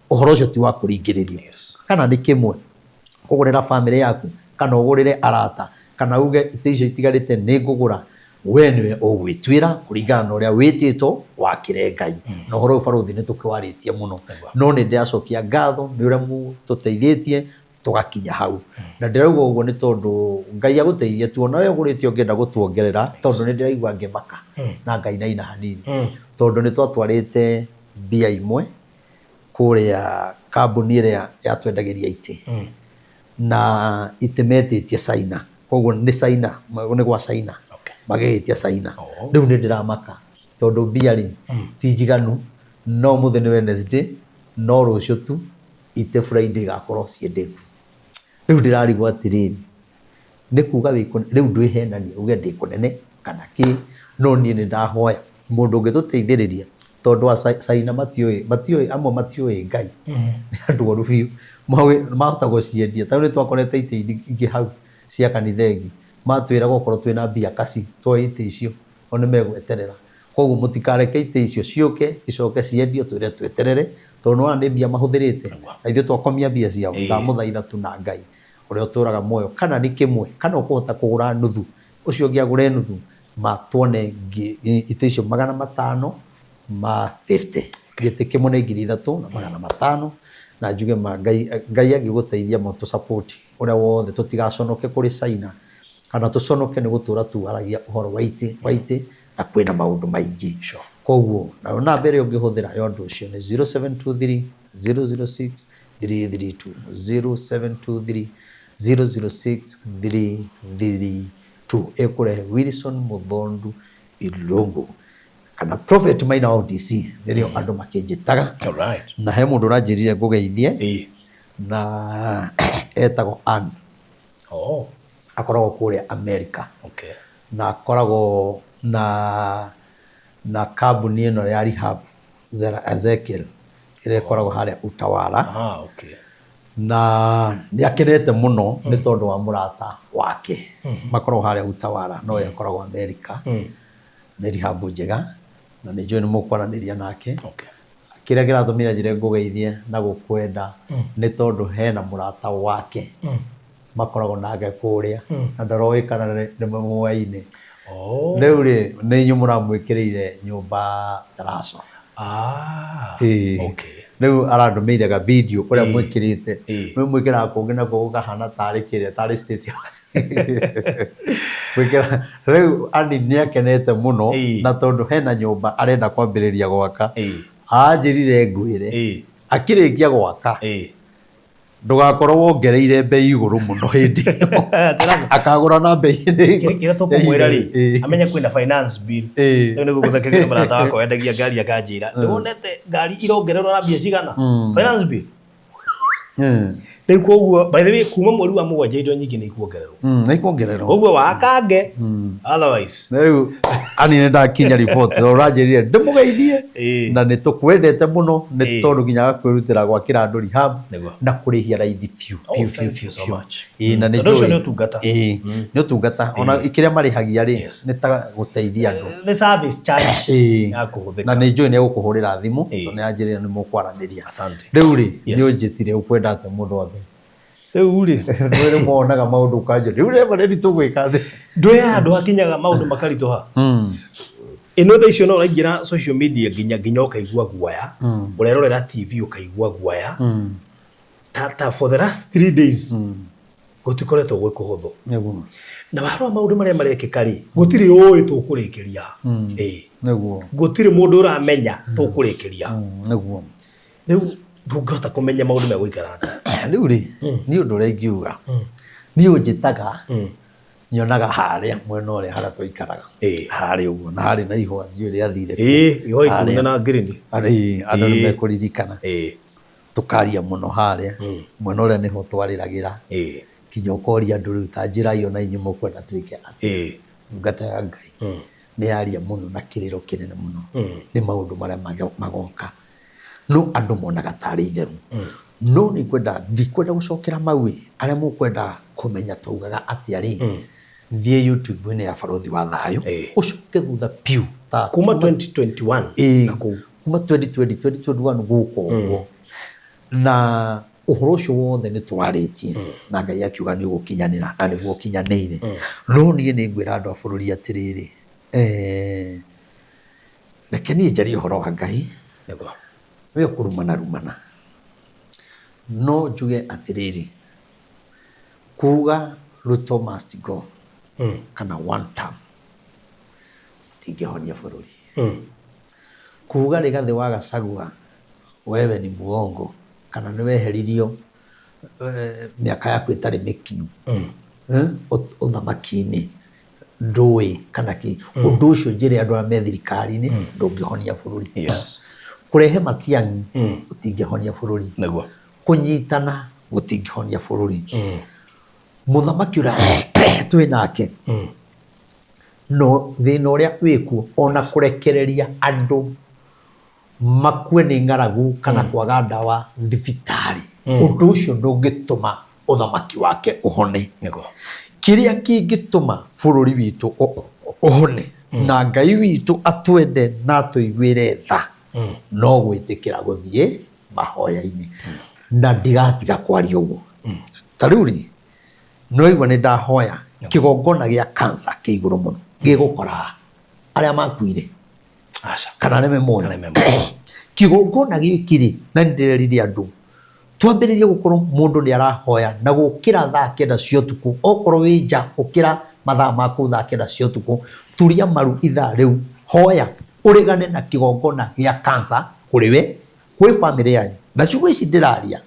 ũhoro ũcio ti wa kũringĩrĩria kana nĩ kĩmwe kũgũrĩra family yaku kana ũgũrĩre arata kana uge itĩ icio itigarĩte nĩ ngũgũra we nĩwe ũgwĩtuĩra kũringana na ũrĩa wĩtĩtwo wakĩre Ngai na ũhoro ũyũ barothi nĩ tũkĩwarĩtie mũno no nĩ ndĩracokia ngatho nĩ ũrĩa mũtũteithĩtie tũgakinya hau na ndĩrauga ũguo nĩ tondũ Ngai agũteithie tuona we ũgũrĩte ũngĩenda gũtuongerera tondũ nĩ ndĩraigua ngĩmaka na Ngai naina hanini tondũ nĩ twatwarĩte mbia imwe kũrĩa kambuni ĩrĩa yatwendagĩria itĩ na itĩ metĩtie China koguo nĩ China nĩ gwa China magĩtia China rĩu nĩ ndĩramaka tondũ mbia rĩ ti njiganu no mũthĩ nĩ Wednesday no rũciũ tu itĩ Friday gakorwo ciendetwo rĩu ndĩrarigwo atĩrĩrĩ nĩ kuga rĩu ndwĩhenania uge ndĩ kũnene kana kĩ no niĩ nĩ ndahoya mũndũ ũngĩtũteithĩrĩria tondũ a China matiũĩ amwe matiũĩ Ngai nĩ andũ oru biũ mahota gũciendia tondũ nĩ twakorete itĩ ingĩ hau cia kanitha ĩngĩ matwĩra gũkorwo twĩna mbia kaci twoe itĩ icio o nĩ megweterera koguo mũtikareke itĩ icio ciũke icoke ciendio twĩre tweterere tondũ nĩ nĩ mbia mahũthĩrĩte na ithuĩ twakomia mbia ciao ndamũthaitha tu na Ngai ũrĩa ũtũraga muoyo kana nĩ kĩmwe kana ũkũhota kũgũra nuthu ũcio ũngĩagũre nuthu matwone itĩ icio 550 gĩtĩ kĩmwe nĩ 3,500 na njuge Ngai angĩgũteithia mũtũ support ũrĩa wothe tũtigaconoke kũrĩ China kana tũconoke nĩ gũtũra tuaragia ũhoro wa itĩ na kwĩna maũndũ maingĩ koguo nayo namba ĩrĩa ũngĩhũthĩra ya ũndũ ũcio nĩ 0723 006 332 0723 006 332 2 ekure Wilson Muthondu Ilungu kana Prophet Maina wa DC nirio andu makinjitaga. Alright. Na he mundu ranjirire ngugeithie na etagwo Ann. Oh. Akoragwo kuria America. Okay. Na akoragwo na kambuni ino ya rehab Zera Ezekiel ire ikoragwo haria Utawala. Okay. Na ni akenete muno ni tondu wa murata wake makoragwo haria Utawala no yakoragwo America. Ni rehab njega na ni njoi ni mukwaraniria nake. Okay. Kiria kiratumira njire ngugeithie na gukwenda ni tondu hena murata wake makoragwo nake kuria na ndaroikana ni mwaine. Riu ri ni nyu muramwikirire nyumba Terrazzo. Okay. Riu arandumiire ga video uria mwikirite mwikira kungi na kugahana tari kiria tari state house mwikira. Riu ani ni akenete muno na tondu hena nyumba arenda kwambiriria gwaka. Anjirire ngwire akirikia gwaka ndugakorwo wongereire bei iguru muno hindi akagura na bei kira tukumwira ri amenya kwina finance bill ni guguthekera murata wako endagia ngari akanjira ndonete ngari irongererwo na bia cigana finance bill ni koguo by the way kuma mweri wa mugwanja indo nyingi ni ikuongererwo ni ikuongererwo koguo wakange otherwise riu ani ne ndakinya report uranjirire ndimugeithie na ni tukwendete muno ni tondu nginya gakwirutira gwakira andu rehab na kurihia raithi few na ni njoi ni utungata ona ikiria marihagia ri ni ta guteithia andu ni service charge ya kuhuthika na ni njoi ni gukuhurira thimu to ni anjirire ni mukwaraniria. Asante. Riu ri ni unjitire ukwenda ate mundu wa riu ri ndwire monaga maundu kanje riu re baredi tugwika thi ndwira andu akinyaga maundu makaritoha ino tha icio no raingira social media nginya ukaigua guaya urerorera TV ukaigua guaya tata for the last 3 days gutikoretwo gwe kuhuthu na warwa maundu maria marekikari gutiri oi tukurikiria neguo gutiri mundu uramenya tukurikiria neguo riu ndungota kumenya maundu me guikara riu ri ni undu rengiuga ni unjitaga nyonaga haria mwena uria haria tuikaraga haria uguo na haria na ihwa njiri athire ihwa ikune na green andu ni mekuririkana tukaria muno haria mwena uria niho twariragira kinya ukoria andu riu ta njira iyo na inyu mukwenda twike ati ngata ya Ngai ni aria muno na kiriro kinene muno ni maundu maria magoka no andu monaga tari itheru no ni kwenda ndikwenda gucokera maui aria mukwenda kumenya tugaga ati ari thie YouTube ni ya Barothi wa Thayo ucoke thutha piu ta kuma 2021 kuma 2021 guko uguo na uhoro ucio wothe ni twaritie na Ngai akiuga ni gukinyanira na ni gukinyanire no nie ni ngwira andu a bururi atiriri reke ni njari uhoro wa Ngai we kurumana no njuge atiriri kuga Ruto must go kana one term tingihonia bururi kuga Rigathi wa Gachagua wewe ni muongo kana ni weheririo miaka yaku itari mikinyu uthamaki-ini ndui kana ki undu ucio njiri andu a methirikari-ini ndungihonia bururi kurehe Matiang'i utingihonia bururi neguo kunyitana gutingihonia bururi muthamaki ura twinake no thina uria wiku ona kurekereria andu makue ni ngaragu kana kwaga ndawa thibitari undu ucio ndungituma uthamaki wake uhone kiria kingituma bururi witu uhone na Ngai witu atwende na tuigwire tha no gwitikira guthie mahoya-ini na ndigatiga kwaria uguo taruri no igwa ni ndahoya kigongona gia cancer ki iguru muno gigukora aria makuire kana reme moyo kigongona gikiri na ndireririe andu twambiririe gukorwo mundu ni arahoya na gukira thaa kenda cio tuku okorwo wija ukira mathaa maku thaa kenda cio tuku turia maru ithaa riu hoya urigane na kigongona gia cancer kuriwe kwi family yanyu na ciugo ici ndiraria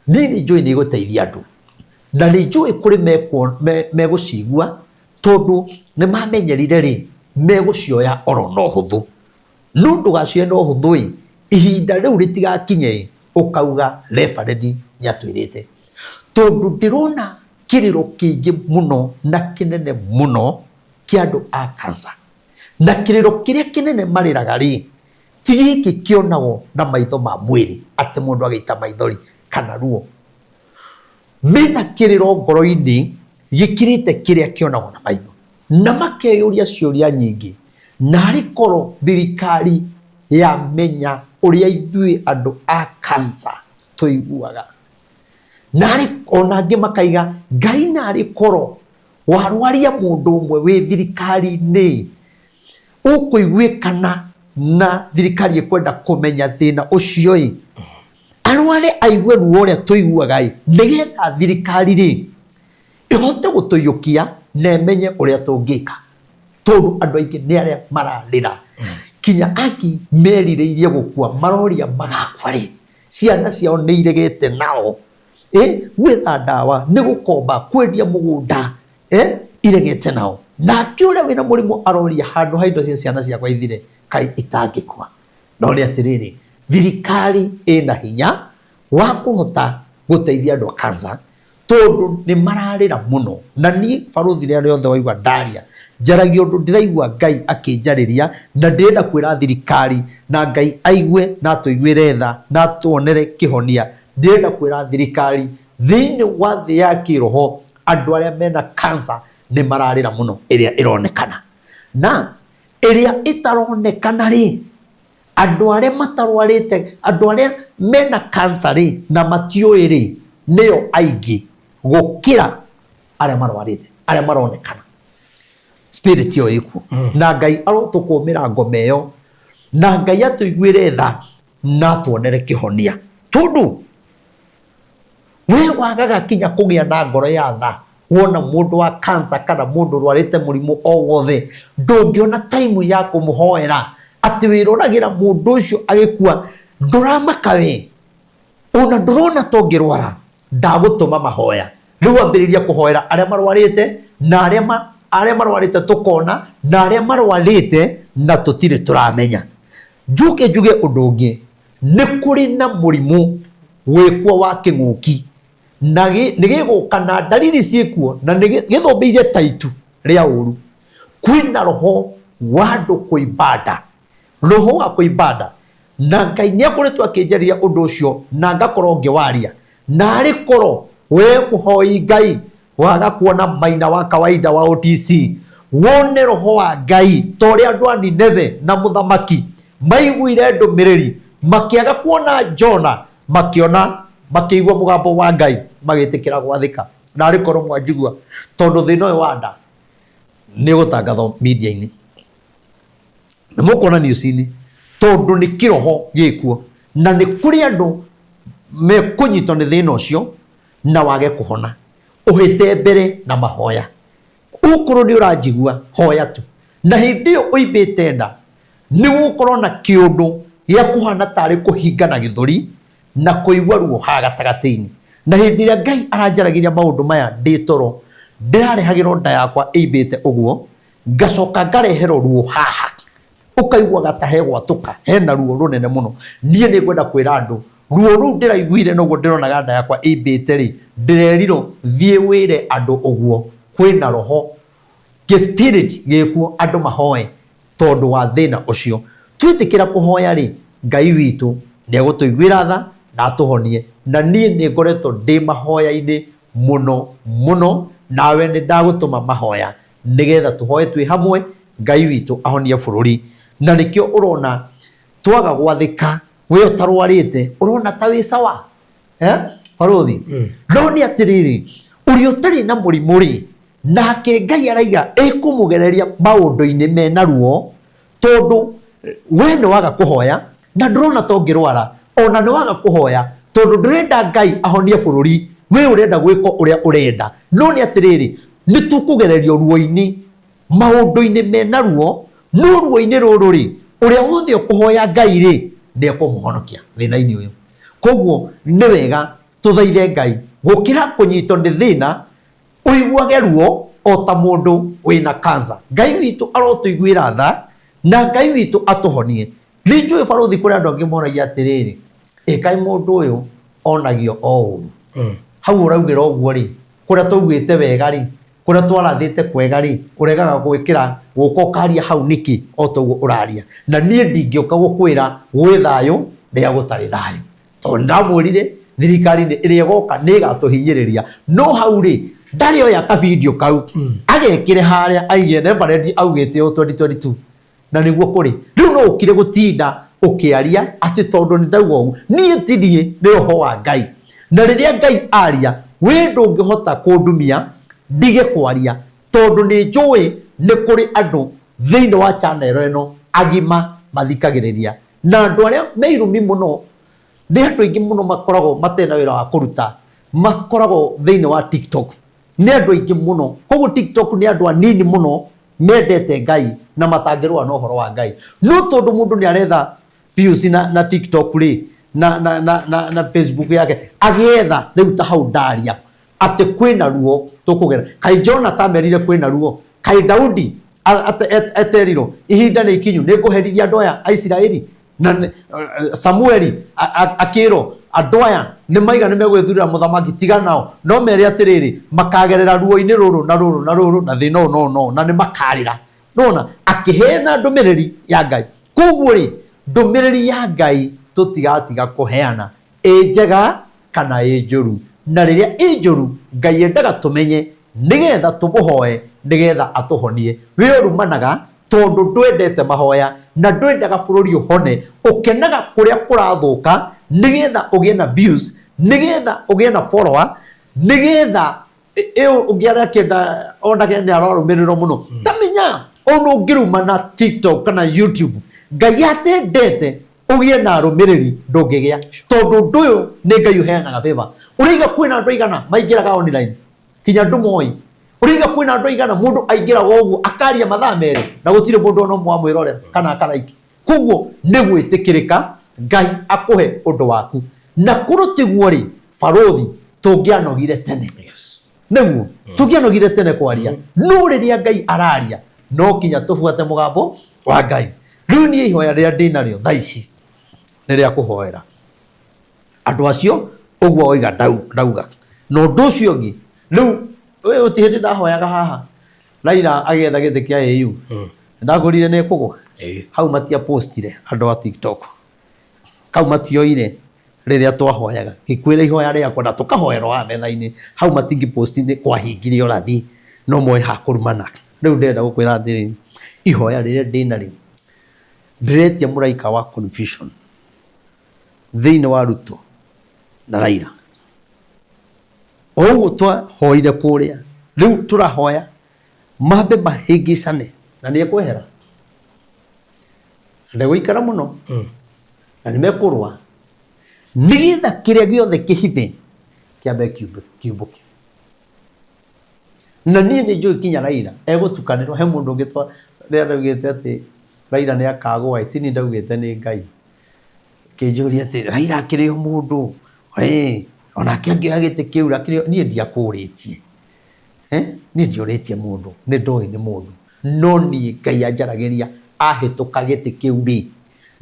nini njui ni guteithia andu na ni njui kuri megucigua tondu nĩ mamenyerire rĩ megũcioya oro no hũthũ. No ndũgacioe no hũthũ ĩ, ihinda rĩu rĩtigakinye ũkauga reverend nĩatwĩrĩte. Tondu ndĩrona kĩrĩro kĩingĩ mũno na kĩnene mũno kĩa andũ a cancer, na kĩrĩro kĩrĩa kĩnene marĩraga rĩ ti gĩkĩ kĩonagwo na maitho ma mwĩrĩ atĩ mũndũ agĩita maithori kana ruo. Mena kĩrĩro ngoro-inĩ gĩkirĩte kĩrĩa kĩonagwo na maitho, na makeyũria ciũria nyingĩ. Narĩ korwo thirikari yamenya ũrĩa ithuĩ andũ a cancer tũiguaga, narĩ ona angĩ makaiga Ngai narĩ korwo warwaria mũndũ ũmwe wĩ thirikari-inĩ, ũkũiguĩkana na thirikari ĩkwenda kũmenya thĩna ũcio ĩ, arware aigue ruo ũrĩa tũiguaga ĩ, nĩgetha thirikari rĩ ĩhote gũtũiyũkia na ĩmenye ũrĩa tũngĩka. Tondu andũ aingĩ nĩ arĩa mararĩra, kinya aki merirĩirie gũkua maroria magakua rĩ, ciana ciao nĩ iregete nao gwetha ndawa, nĩ gũkomba, kwendia mũgũnda iregete nao. Nake ũrĩa wĩna mũrimũ aroria handũ ha indo cia ciana ciakwa ithire kai itangĩkua. No nĩ atĩrĩrĩ, thirikari ĩna hinya wa kũhota gũteithia andũ a cancer, tondu nĩ mararĩra mũno. Na niĩ baruthi rĩrĩa rĩothe waigua ndaria njaragia ũndũ ndĩraigua Ngai akĩnjarĩria, na ndĩrenda kwĩra thirikari na Ngai aigue na atũiguĩre tha na atuonere kĩhonia. Ndĩrenda kwĩra thirikari thĩinĩ wa thĩ ya kĩroho andũ arĩa mena cancer nĩ mararĩra mũno ĩrĩa ĩronekana. Na ĩrĩa ĩtaronekana rĩ, andũ arĩa matarwarĩte, andũ arĩa mena cancer rĩ na matiũĩ rĩ nĩyo aingĩ gũkĩra arĩa marwarĩte, arĩa maronekana spirit yo ĩkuo. Na Ngai arotũkũmĩra ngoma ĩyo, na Ngai atũiguĩre tha na atuonere kĩhonia. Tondu we wagaga kinya kũgĩa na ngoro ya tha wona mũndũ wa cancer kana mũndũ ũrwarĩte mũrimũ o wothe, ndũngĩona time ya kũmũhoera atĩ wĩroragĩra mũndũ ũcio agĩkua. Ndũramaka we, ona ndũrona to ngĩrwara, ndagũtũma mahoya. Rĩu ambĩrĩria kũhoera arĩa marwarĩte na arĩa marwarĩte tũkona na arĩa marwarĩte na tũtirĩ tũramenya. Njuge ũndũ ũngĩ, nĩ kũrĩ na mũrimũ wĩkuo wa kĩng'ũki, na nĩgĩgũka na ndariri ciĩkuo na nĩgĩthũmbĩire ta itu rĩa ũru. Kwĩna roho wa andũ kũimbanda, roho wa kũimbanda, na Ngai nĩakoretwo akĩnjarĩria ũndũ ũcio na ngakorwo ngĩwaria. Narĩ korwo we mũhoi Ngai waga kuona Maina wa kawaida wa OTC, wone roho wa Ngai ta ũrĩa andũ a Nineve na mũthamaki maiguire ndũmĩrĩri makĩaga kuona Jona, makĩigua mũgambo wa Ngai magĩtĩkĩra gwathĩka. Narĩ korwo mwanjigua, tondũ thĩna ũyũ wa nda nĩ gũtangathwo media-inĩ, nĩ mũkuona news-inĩ, tondu nĩ kĩroho gĩkuo na nĩ kũrĩ andũ mekũnyitwo nĩ thĩna ũcio na wage kũhona. Ũhĩte mbere na mahoya. Ũkorwo nĩ ũranjigua, hoya tu. Na hĩndĩ ĩyo ũimbĩte nda nĩ gũkorwo na kĩũndũ gĩa kũhana tarĩ kũhinga na gĩthũri na kũigua ruo ha gatagatĩ-inĩ. Na hĩndĩ ĩrĩa Ngai aranjaragĩria maũndũ maya ndĩ toro, ndĩrarehagĩrwo nda yakwa ĩimbĩte ũguo, ngacoka ngareherwo ruo haha, ũkaigua gatahe gwatũka, hena ruo rũnene mũno. Niĩ nĩ ngwenda kwĩra andũ ruo rũu ndĩraiguire noguo ndĩronaga nda yakwa ĩimbĩte rĩ, ndĩrerirwo thiĩ wĩre andũ ũguo kwĩna roho spirit gĩkuo, andũ mahoe tondũ wa thĩna ũcio. Twĩtĩkĩra kũhoya rĩ, Ngai witũ nĩegũtũiguĩra tha na atũhonie. Na niĩ nĩ ngoretwo ndĩ mahoya-inĩ mũno mũno, nawe nĩ ndagũtũma mahoya nĩgetha tũhoe twĩ hamwe Ngai witũ ahonie bũrũri. Na nĩkĩo ũrona twaga gwathĩka, we ũtarwarĩte ũrona ta wĩ sawa baruthi. No nĩ atĩrĩrĩ, ũrĩa ũtarĩ na mũrimũ rĩ, nake Ngai araiga ĩkũmũgereria maũndũ-inĩ mena ruo, tondu we nĩ waga kũhoya na ndũrona to ngĩrwara, ona nĩ waga kũhoya tondu ndũrenda Ngai ahonie bũrũri, we ũrenda gwĩka ũrĩa ũrenda. No nĩ atĩrĩrĩ, nĩ tũkũgererio ruo-inĩ, maũndũ-inĩ mena ruo, no ruo-inĩ rũrũ rĩ, ũrĩa wothe ũkũhoya Ngai rĩ nĩ ekũmũhonokia thĩna-inĩ ũyũ. Koguo nĩ wega tũthaithe Ngai gũkĩra kũnyitwo nĩ thĩna, ũiguage ruo ota mundu wina cancer. Ngai witu arotuiguira tha na Ngai witu atuhonie. Ninjui baruthi kuri andu angi moragia atiriri, kai mundu uyu onagio o uru. Hau uraugira uguo ri, kuria tugwite wega ri, kuria twarathite kwega ri, uregaga gwikira guko karia hau niki o toguo uraria. Na nie ndingioka gukwira gwi thayo ria gutari thayo. To ndamurire thirikari ni iria goka ni gatuhinyiriria. No hau ri ndari oya ka video kau agekire haria aige Reverend augite o 2022 na niguo kuri riu no ukire gutinda ukiaria ati tondu ni ndauga ugu nie tidie ni roho wa Ngai na riria Ngai aria we ndungihota kundumia ndige kwaria tondu ni njui ni kuri andu thiini wa channel eno agima mathikagiriria na andu aria meirumi muno ni andu aingi muno makorago matena wira wa kuruta makorago thiini wa TikTok ni andu aingi muno koguo TikTok ni andu anini muno mendete Ngai na matangirwa no horo wa Ngai no tondu mundu ni aretha views na TikTok ri na Facebook yake agietha riu ta hau ndaria ati kwina ruo tukugera kai Jonathan merire kwina ruo kai Daudi eteriro ihinda ni ikinyu ni guheriria andu aya a Israeli na Samueli akiro andu aya ni maiga ni megwithurira muthamaki tiga nao no mere atiriri makagerera ruo-ini ruru na ruru na ruru na thina no na ni makarira nona akihena ndumiriri ya Ngai koguo ri ndumiriri ya Ngai tutigatiga kuheana njega kana njuru na riria njuru Ngai endaga tumenye nigetha tumuhoe nigetha atuhonie we urumanaga tondu ndwendete mahoya na ndwendaga bururi uhone ukenaga kuria kurathuka nigetha ugie na views nigetha ugie na follower nigetha ugiara kenda ona ni arorumiriro muno tamenya ono ngiruma na TikTok kana YouTube Ngai atendete ugie na arumiriri ndungigia tondu nduyu ni Ngai uheanaga favor uriga kwina andu igana maingiraga online kinya ndumoi uriga kwina andu igana mundu aingira wogu akaria mathaa meri na gutire mundu ono mwa mwirorera kana akaraiki koguo ni gwitikirika Ngai akuhe undu waku na kurutiguo ri baruthi tungianogire tene niguo tungianogire tene kwaria no riria Ngai araria no kinya tufuate mugambo wa Ngai riu ni ihoya riria ndinario thaici ni ria kuhoera andu acio uguo oiga ndauga no ndu ucio ngi riu we utihindi ndahoyaga haha Raila agetha giti kia AU ndagurire ni kugwa hau matia postire andu a TikTok kau matioire riria twahoyaga gikwira ihoya ria kwenda tukahoerwa metha-ini hau matingi postine kwahingire orathi no moe ha kurumana riu ndenda gukwira athiri ihoya riria ndinari ndiretia muraika wa confusion thiini wa Ruto na Raila oguo twahoire kuria riu turahoya mambe mahingicane na ni ekwehera ndegwikara muno na nimekurwa nigetha kiria giothe kihithe kiambe kiumbuke na nie ni njui kinya Raila egutukanirwo he mundu ngitwa ndaugite ati Raila ni akagwa itini ndaugite ni Ngai kinjuria ati Raila akiriyo mundu ona kiangi agite kiura kirio nie ndiakuritie nie ndiuritie mundu ni ndoi ni mundu no nie Ngai anjaragiria ahituka giti kiu ri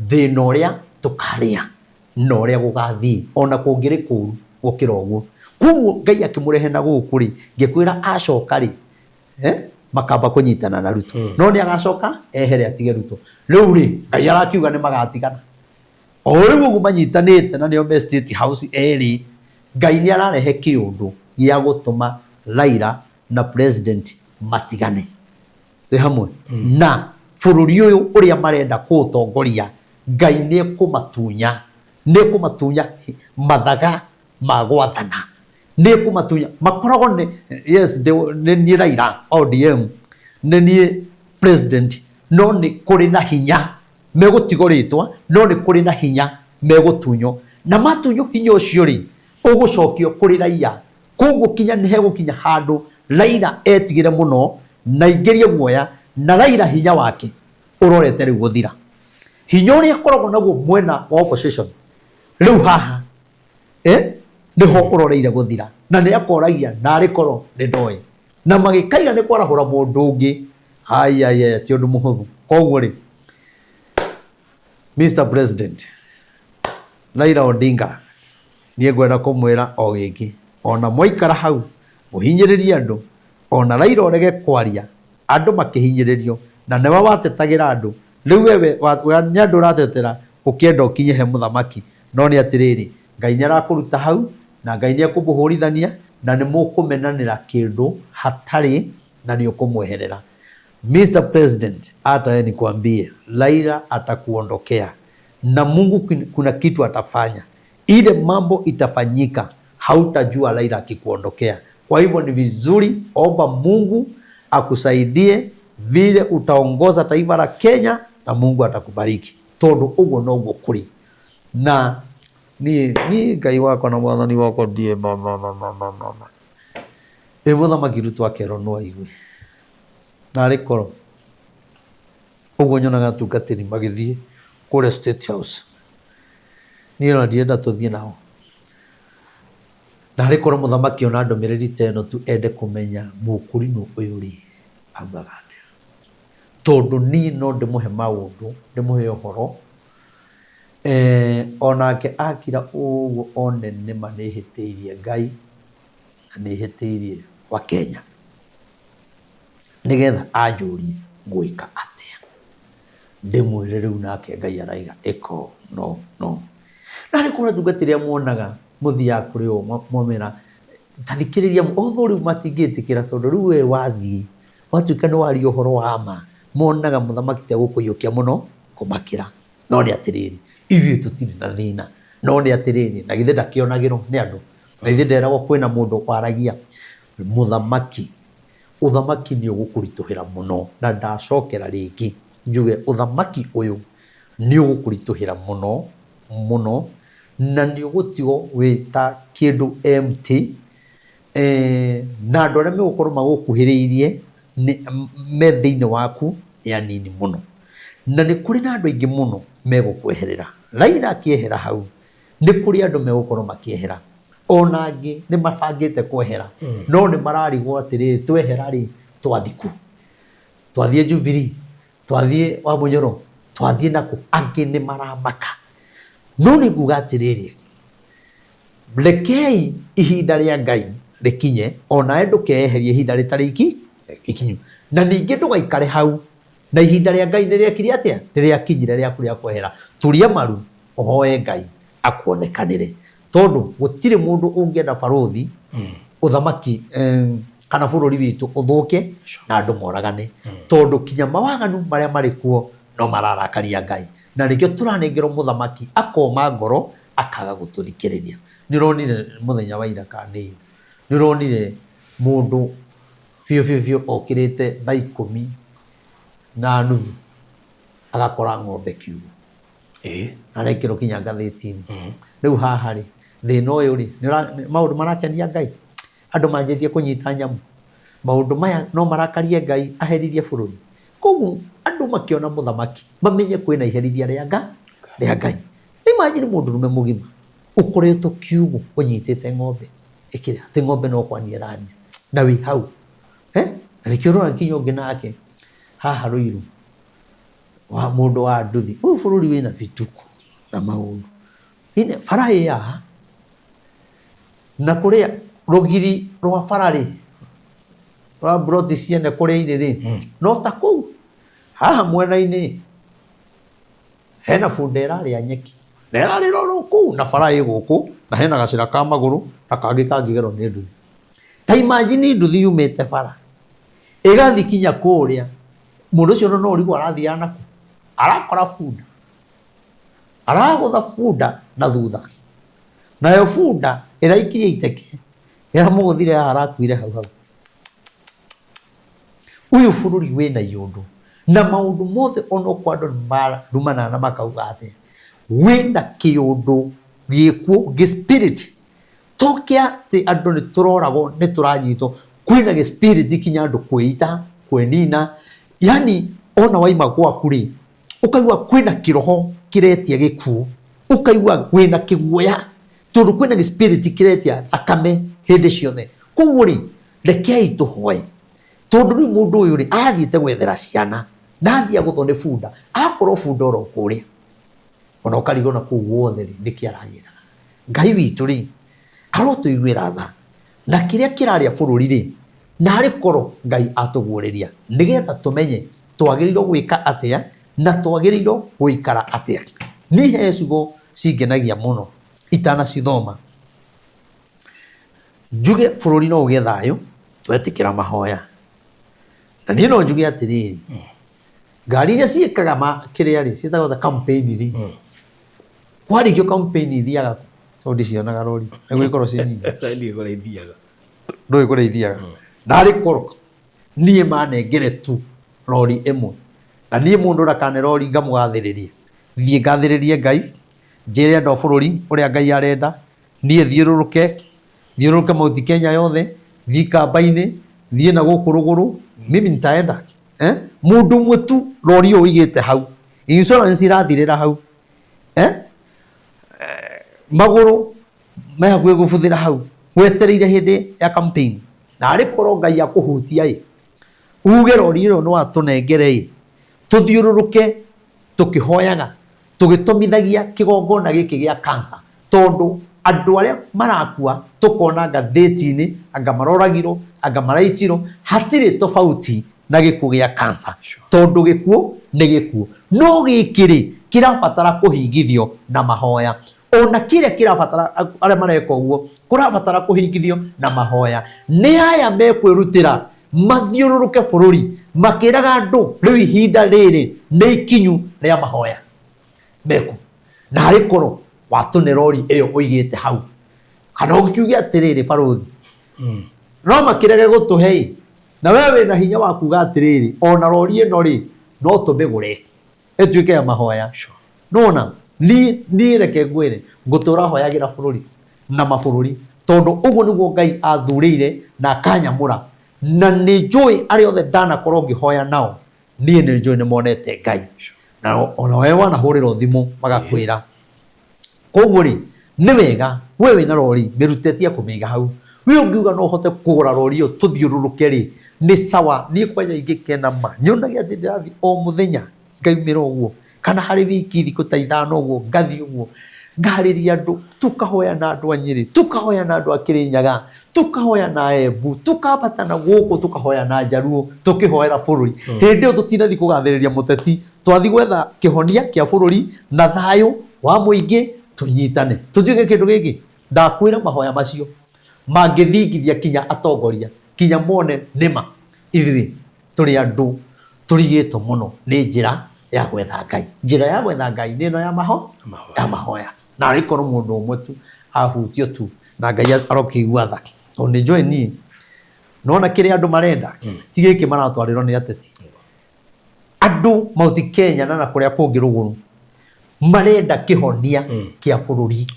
thina uria tukaria no uria gugathii ona kungiri kuru gukira uguo koguo Ngai akimurehe na guku ri ngikwira acoka ri makamba kunyitana na Ruto no ni agacoka ehere atige Ruto riu ri Ngai arakiuga ni magatigana o riu uguo manyitanite na nio me State House eri Ngai ni ararehe kiundu gia gutuma Raila na president matigane twi hamwe na bururi uyu uria marenda kutongoria Ngai ni kumatunya mathaga ma gwathana ni kumatunya makorago ni yes ni Raila ODM ni president no ni kuri na hinya megutigoritwa no ni kuri na hinya megutunyo na matunyo hinya ucio ri ugucokio kuri Raila koguo kinya ni hegukinya handu Raila etigire muno na ingirie guoya na Raila hinya wake urorete riu guthira hinya uria koragwo naguo mwena wa opposition riu haha niho uroreire guthira na ni akoragia na ari koro ni ndoi na magikaiga nĩ kwarahũra mũndũ ũngĩ. Ai ti ũndũ mũhũthũ. Koguo rĩ, Mr. President Raila Odinga niĩ ngwenda kũmwĩra o gĩkĩ, ona mwaikara hau mũhinyĩrĩrie andũ, ona Raila orege kwaria andũ makĩhinyĩrĩrio, na nĩwe watetagĩra andũ. Rĩu wewe nĩ andũ ũratetera ũkĩenda ũkinye he mũthamaki, no nĩ atĩrĩrĩ, Ngai nĩarakũruta hau na Ngai nĩekũmũhũrithania na nĩ mũkũmenanĩra kĩndũ hatarĩ na nĩ ũkũmweherera. Mr. President, hata nikwambie Raila atakuondokea na Mungu kuna kitu atafanya. Ile mambo itafanyika, hautajua Raila akikuondokea. Kwa hivyo ni vizuri omba Mungu akusaidie vile utaongoza taifa la Kenya, na Mungu atakubariki. Tondu uguo noguo kuri. Na ni Ngai wako na mwathani wako ndiye mama. Mũthamaki Ruto akerwo no aigue. Na rĩkorwo ũguo nyonaga atungatĩri magĩthiĩ kũrĩa State House. Niĩ ona ndirenda tũthiĩ nao. Na rĩkorwo mũthamaki ona ndũmĩrĩri ta ĩno tu ende kũmenya mũkũrinũ ũyũ rĩ augaga atĩa. Tondũ niĩ no ndĩmũhe maũndũ, ndĩmũhe ũhoro. Onake akira ũguo one nĩma nĩhĩtĩirie Ngai na nĩhĩtĩirie wa Kenya, nĩgetha anjũrie ngwĩka atĩa. Ndĩmwĩre rĩu nake Ngai araiga ĩko no. Na nĩ kũrĩa tungatĩrĩa muonaga mũthiaga kũrĩ o mwamera tathikĩrĩria otho rĩu matingĩtĩkĩra, tondũ rĩu we wathiĩ watuĩka nĩ waria ũhoro wa ma, monaga mũthamaki te gũkũiyũkia mũno kũmakĩra. No nĩ atĩrĩrĩ, ithuĩ tũtirĩ na thĩna, no nĩ atĩrĩrĩ, na githĩ ndakĩonagĩrwo nĩ andũ, na githĩ nderagwo kwĩna mũndũ waragia mũthamaki. Ũthamaki nĩ ũgũkũritũhĩra mũno, na ndacokera rĩngĩ njuge ũthamaki ũyũ nĩ ũgũkũritũhĩra mũno, na nĩ ũgũtigwo wĩta kĩndũ empty. Na andũ arĩa megũkorwo magũkuhĩrĩirie me thĩinĩ waku nĩ anini mũno, na nĩ kũrĩ na andũ aingĩ mũno megũkweherera. Raila akĩehera hau, nĩ kũrĩ andũ megũkorwo makĩehera, ona angĩ nĩ mabangĩte kwehera, no nĩ mararigwo atĩrĩrĩ, twehera rĩ twathiku, twathiĩ Jubilee, twathiĩ Wamunyoro, twathiĩ naku, angĩ nĩ maramaka. No nĩ nguga atĩrĩrĩ, rekei ihinda rĩa Ngai rĩkinye, ona ndũkeeherie ihinda rĩtarĩ ikinyu, na ningĩ ndũgaikare hau na ihinda rĩa Ngai nĩrĩakire atĩa, nĩrĩakinyire rĩaku rĩa kwehera. Turia maru ũhoe Ngai akuonekanĩre, tondũ gũtirĩ mũndũ ũngĩenda barothi ũthamaki kana bũrũri witũ ũthũke na andũ moragane, tondũ kinya mawaganu marĩa marĩ kuo no mararakaria Ngai, na nĩkĩo tũranengerwo mũthamaki akoma ngoro akaga gũtũthikĩrĩria. Nĩũronire mũthenya wa ira kanĩ, nĩũronire mũndũ biũ okĩrĩte thaa 10:30 agakora ng'ombe kiugũ, arekĩrwo kinya ngathĩti-inĩ. Rĩu haha rĩ, thĩna ũyũ rĩ, maũndũ marakenia Ngai? Andũ manjĩtie kũnyita nyamũ, maũndũ maya no marakarie Ngai aherithie bũrũri? Koguo andũ makĩona mũthamaki mamenye kwĩna iherithia rĩa Ngai. Imagine mũndũrũme mũgima ũkoretwo kiugũ ũnyitĩte ng'ombe, ĩkĩrĩa atĩ ng'ombe no kwania rania na wĩ hau, na nĩkĩo ũrona kinya ũngĩ nake haha Rũiru wa mũndũ wa nduthi. Ũyũ bũrũri wĩna vituko na maũndũ bara ĩya, na kũrĩa rũgiri rwa bara rĩ, rwa broti ciene kũrĩa irĩ rĩ, no ta kũu haha mwena-inĩ hena bunda ĩrarĩa nyeki, na ĩrarĩrwo kũu na bara ĩ gũkũ, na hena gacĩra ka magũrũ na kangĩ kangĩgerwo nĩ nduthi. Ta imagine nduthi yumĩte bara ĩgathiĩ kinya kũrĩa, mũndũ ũcio no ũrigwo arathiaga naku, arakora bunda, aragũtha bunda na thutha, nayo bunda ĩraikirie iteke, ĩramũgũthire haha arakuire hau. Ũyũ bũrũri wĩna iũndũ na maũndũ mothe onokorwo andũ marumana na makauga atĩ wĩna kĩũndũ gĩkuo gĩ-spirit, tokĩa atĩ andũ nĩ tũroragwo nĩ tũranyitwo, kwĩna gĩ-spirit kinya andũ kwĩita kwĩnina. Yani ona waima gwaku rĩ, ũkaigua kwĩna kĩroho kĩretia gĩkuo, ũkaigua wĩna kĩguoya, tondũ kwĩna gĩ-spirit kĩretia thakame hĩndĩ ciothe. Koguo rĩ, rekei tuhoye tondu ni mundu uyu ri athiite gwethera ciana na athia guthone bunda akorwo bunda oro kuria ona ukarigona kuu guothe ri niki aragira Ngai witu ri arotuiguira tha na kiria kiraria bururi ri nari korwo Ngai atuguuriria nigetha tumenye twagirirwo gwika atia na twagirirwo guikara atia. Ni he ciugo cingenagia muno itana cithoma njuge bururi no ugie thayo twetikira mahoya na ni no njuge atiriri ngari iria ciĩkaga kiria ri ciĩtagwo campaign ri kwarĩkio campaign ithiaga tondu cionaga rori nĩgũgĩkorwo ciĩ nyingĩ ndũgĩkũrĩithiaga narĩ korwo niĩ manengere tu rori ĩmwe na niĩ mũndũ ũrakane rori ngamũgathĩrĩrie thiĩ ngathĩrĩrie Ngai njĩre andũ a bũrũri ũrĩa Ngai arenda niĩ thiũrũrũke Mount Kenya yothe thiĩ kamba-inĩ thiĩ na gũkũ rũgũrũ mimi nitaenda mũndũ ũmwe tu rori ũyũ ũigĩte hau insurance irathirĩra hau magũrũ me hakuhĩ gũbuthĩra hau wetereire hĩndĩ ya campaign narĩ korwo Ngai akũhutia ĩ uge rori ĩyo nĩ watũnengere ĩ tũthiũrũrũke tũkĩhoyaga tũgĩtomithagia kĩgongona gĩkĩ gĩa cancer tondu andũ arĩa marakua tũkona ngathĩti-inĩ anga maroragirwo anga maraitirwo hatirĩ tofauti na gĩkuũ gĩa cancer tondu gĩkuũ nĩ gĩkuũ no gĩkĩ kĩrabatara kũhingithio na mahoya ona kĩrĩa kĩrabatara arĩa mareka ũguo kũrabatara kũhingithio na mahoya nĩ aya mekwĩrutĩra mathiũrũrũke bũrũri makĩraga andũ rĩu ihinda rĩrĩ nĩ ikinyu rĩa mahoya meku narĩ korwo watũne rori ĩyo ũigĩte hau kana ũkiuge atĩrĩrĩ barũthi no makĩrege gũtũhe na wewe wĩna hinya wa kuga atĩrĩrĩ ona rori ĩno rĩ no tũmĩgũre ĩtuĩke ya mahoya nona ni reke ngwĩre ngũtũra hoyagĩra bũrũri na mabũrũri tondu ũguo nĩguo Ngai athurĩire na akanyamũra na nĩ njũĩ arĩa othe ndanakorwo ngĩhoya nao niĩ nĩ njũĩ nĩ monete Ngai na ona we wanahũrĩrwo thimũ magakwĩra koguo rĩ nĩ wega we wĩna rori mĩrutetie kũmĩiga hau we ũngiuga no ũhote kũgũra rori ĩyo tũthiũrũrũke rĩ nĩ sawa niĩ kwanja ingĩkena ma nyonagia atĩ ndĩrathiĩ o mũthenya ngaumĩra ũguo kana harĩ wiki thikũ ta ithano ũguo ngathiĩ ũguo ngarĩria andũ tukahoya na andũ a Nyĩrĩ tukahoya na andũ a Kĩrĩnyaga tukahoya na Embu tukambata na gũkũ tukahoya na Njaruo tukĩhoera bũrũri hĩndĩ ĩyo tũtinathiĩ kũgathĩrĩria mũteti twathiĩ gwetha kĩhonia kĩa bũrũri na thayũ wa mũingĩ tũnyitane tũtuĩke kĩndũ gĩkĩ ndakwĩra mahoya macio mangĩthingithia kinya atongoria kinya mone nĩma ithuĩ tũrĩ andũ tũrigĩtwo mũno nĩ njĩra ya gwetha Ngai njĩra ya gwetha Ngai nĩ ĩno ya mahoya na arĩ korwo mũndũ ũmwe tu ahutio tu na Ngai arokĩigua tha tondũ nĩ njũĩ niĩ nona kĩrĩa andũ marenda ti gĩkĩ maratwarĩrwo nĩ ateti andũ Mount Kenya na kũrĩa kũngĩ rũgũrũ marenda kĩhonia kĩa bũrũri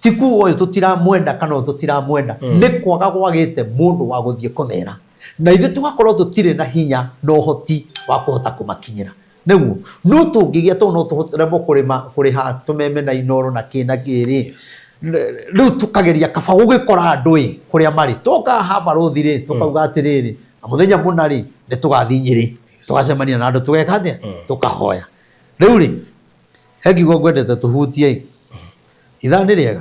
ti kuuga ũyũ tũtiramwenda kana ũyũ tũtiramwenda nĩ kwaga gwagĩte mũndũ wa gũthiĩ kũmera na ithuĩ tũgakorwo tũtirĩ na hinya na ũhoti wa kũhota kũmakinyĩra nĩguo no tũngĩgĩa tondũ no tũhoteremo kũrĩha tũmeme na inoro na kĩrĩ rĩu tũkageria kaba gũgĩkora andũ kũrĩa marĩ tũka habarũthi rĩ tũkauga atĩrĩrĩ na mũthenya mũna rĩ nĩ tũgathiĩ Nyĩrĩ tũgacemania na andũ tũgeka atĩa tũkahoya rĩu rĩ he kiugo ngwendete tũhutie ithaa nĩ rĩega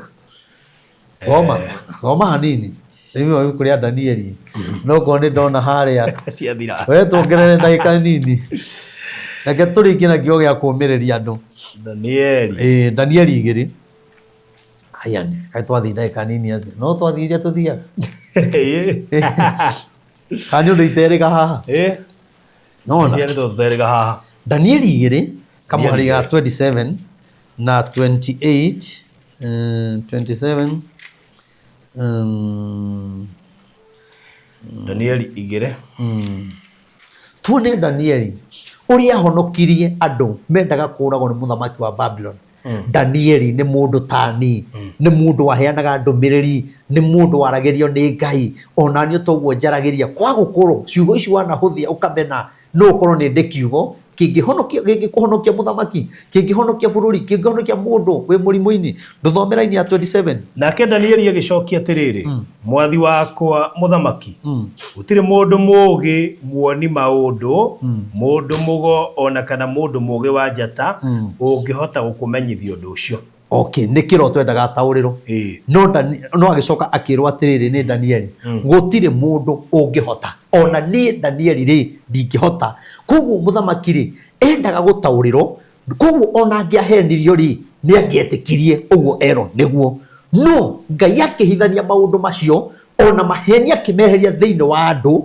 thoma hanini nĩmĩo kũrĩa Danieli no korwo nĩ ndona harĩa ciathira we tuongerere ndagĩka nini reke tũrĩkie na kiugo gĩa kũũmĩrĩria andũ Danieli 2 aya nĩ kaĩ twathiĩ ndagĩka nini atĩa no twathiĩ iria tũthiaga kana nĩ iterĩga haha nona Danieli 2 kamũhari ga 27 na 28 27 Danieli 2 tuone Danieli ũrĩa ahonokirie andũ mendaga kũragwo nĩ mũthamaki wa Babylon Danieli nĩ mũndũ tani nĩ mũndũ waheanaga ndũmĩrĩri nĩ mũndũ waragĩrio nĩ Ngai ona niĩ toguo njaragĩria kwa gũkorwo ciugo ici wanahũthia ũkamena no ũkorwo nĩ ndĩ kiugo kĩngĩhonokia mũthamaki, kĩngĩhonokia bũrũri, kĩngĩhonokia mũndũ wĩ mũrimũ-inĩ. Ndũthomera ini ya 27. Nake Danieli agĩcokia atĩrĩrĩ, mwathi wakwa mũthamaki, gũtirĩ mũndũ mũũgĩ muoni maũndũ, mũndũ mũgo ona kana mũndũ mũũgĩ wa njata ũngĩhota gũkũmenyithia ũndũ ũcio. Okay, nĩ kĩroto endaga ataũrĩrwo. No agĩcoka akĩrwo atĩrĩrĩ nĩ Danieli, gũtirĩ mũndũ ũngĩhota, ona niĩ Danieli rĩ ndingĩhota. Koguo mũthamaki rĩ endaga gũtaũrĩrwo, koguo ona angĩahenirio rĩ nĩ angĩetĩkirie ũguo erwo nĩguo. No Ngai akĩhithania maũndũ macio, ona maheni akĩmeheria thĩinĩ wa andũ,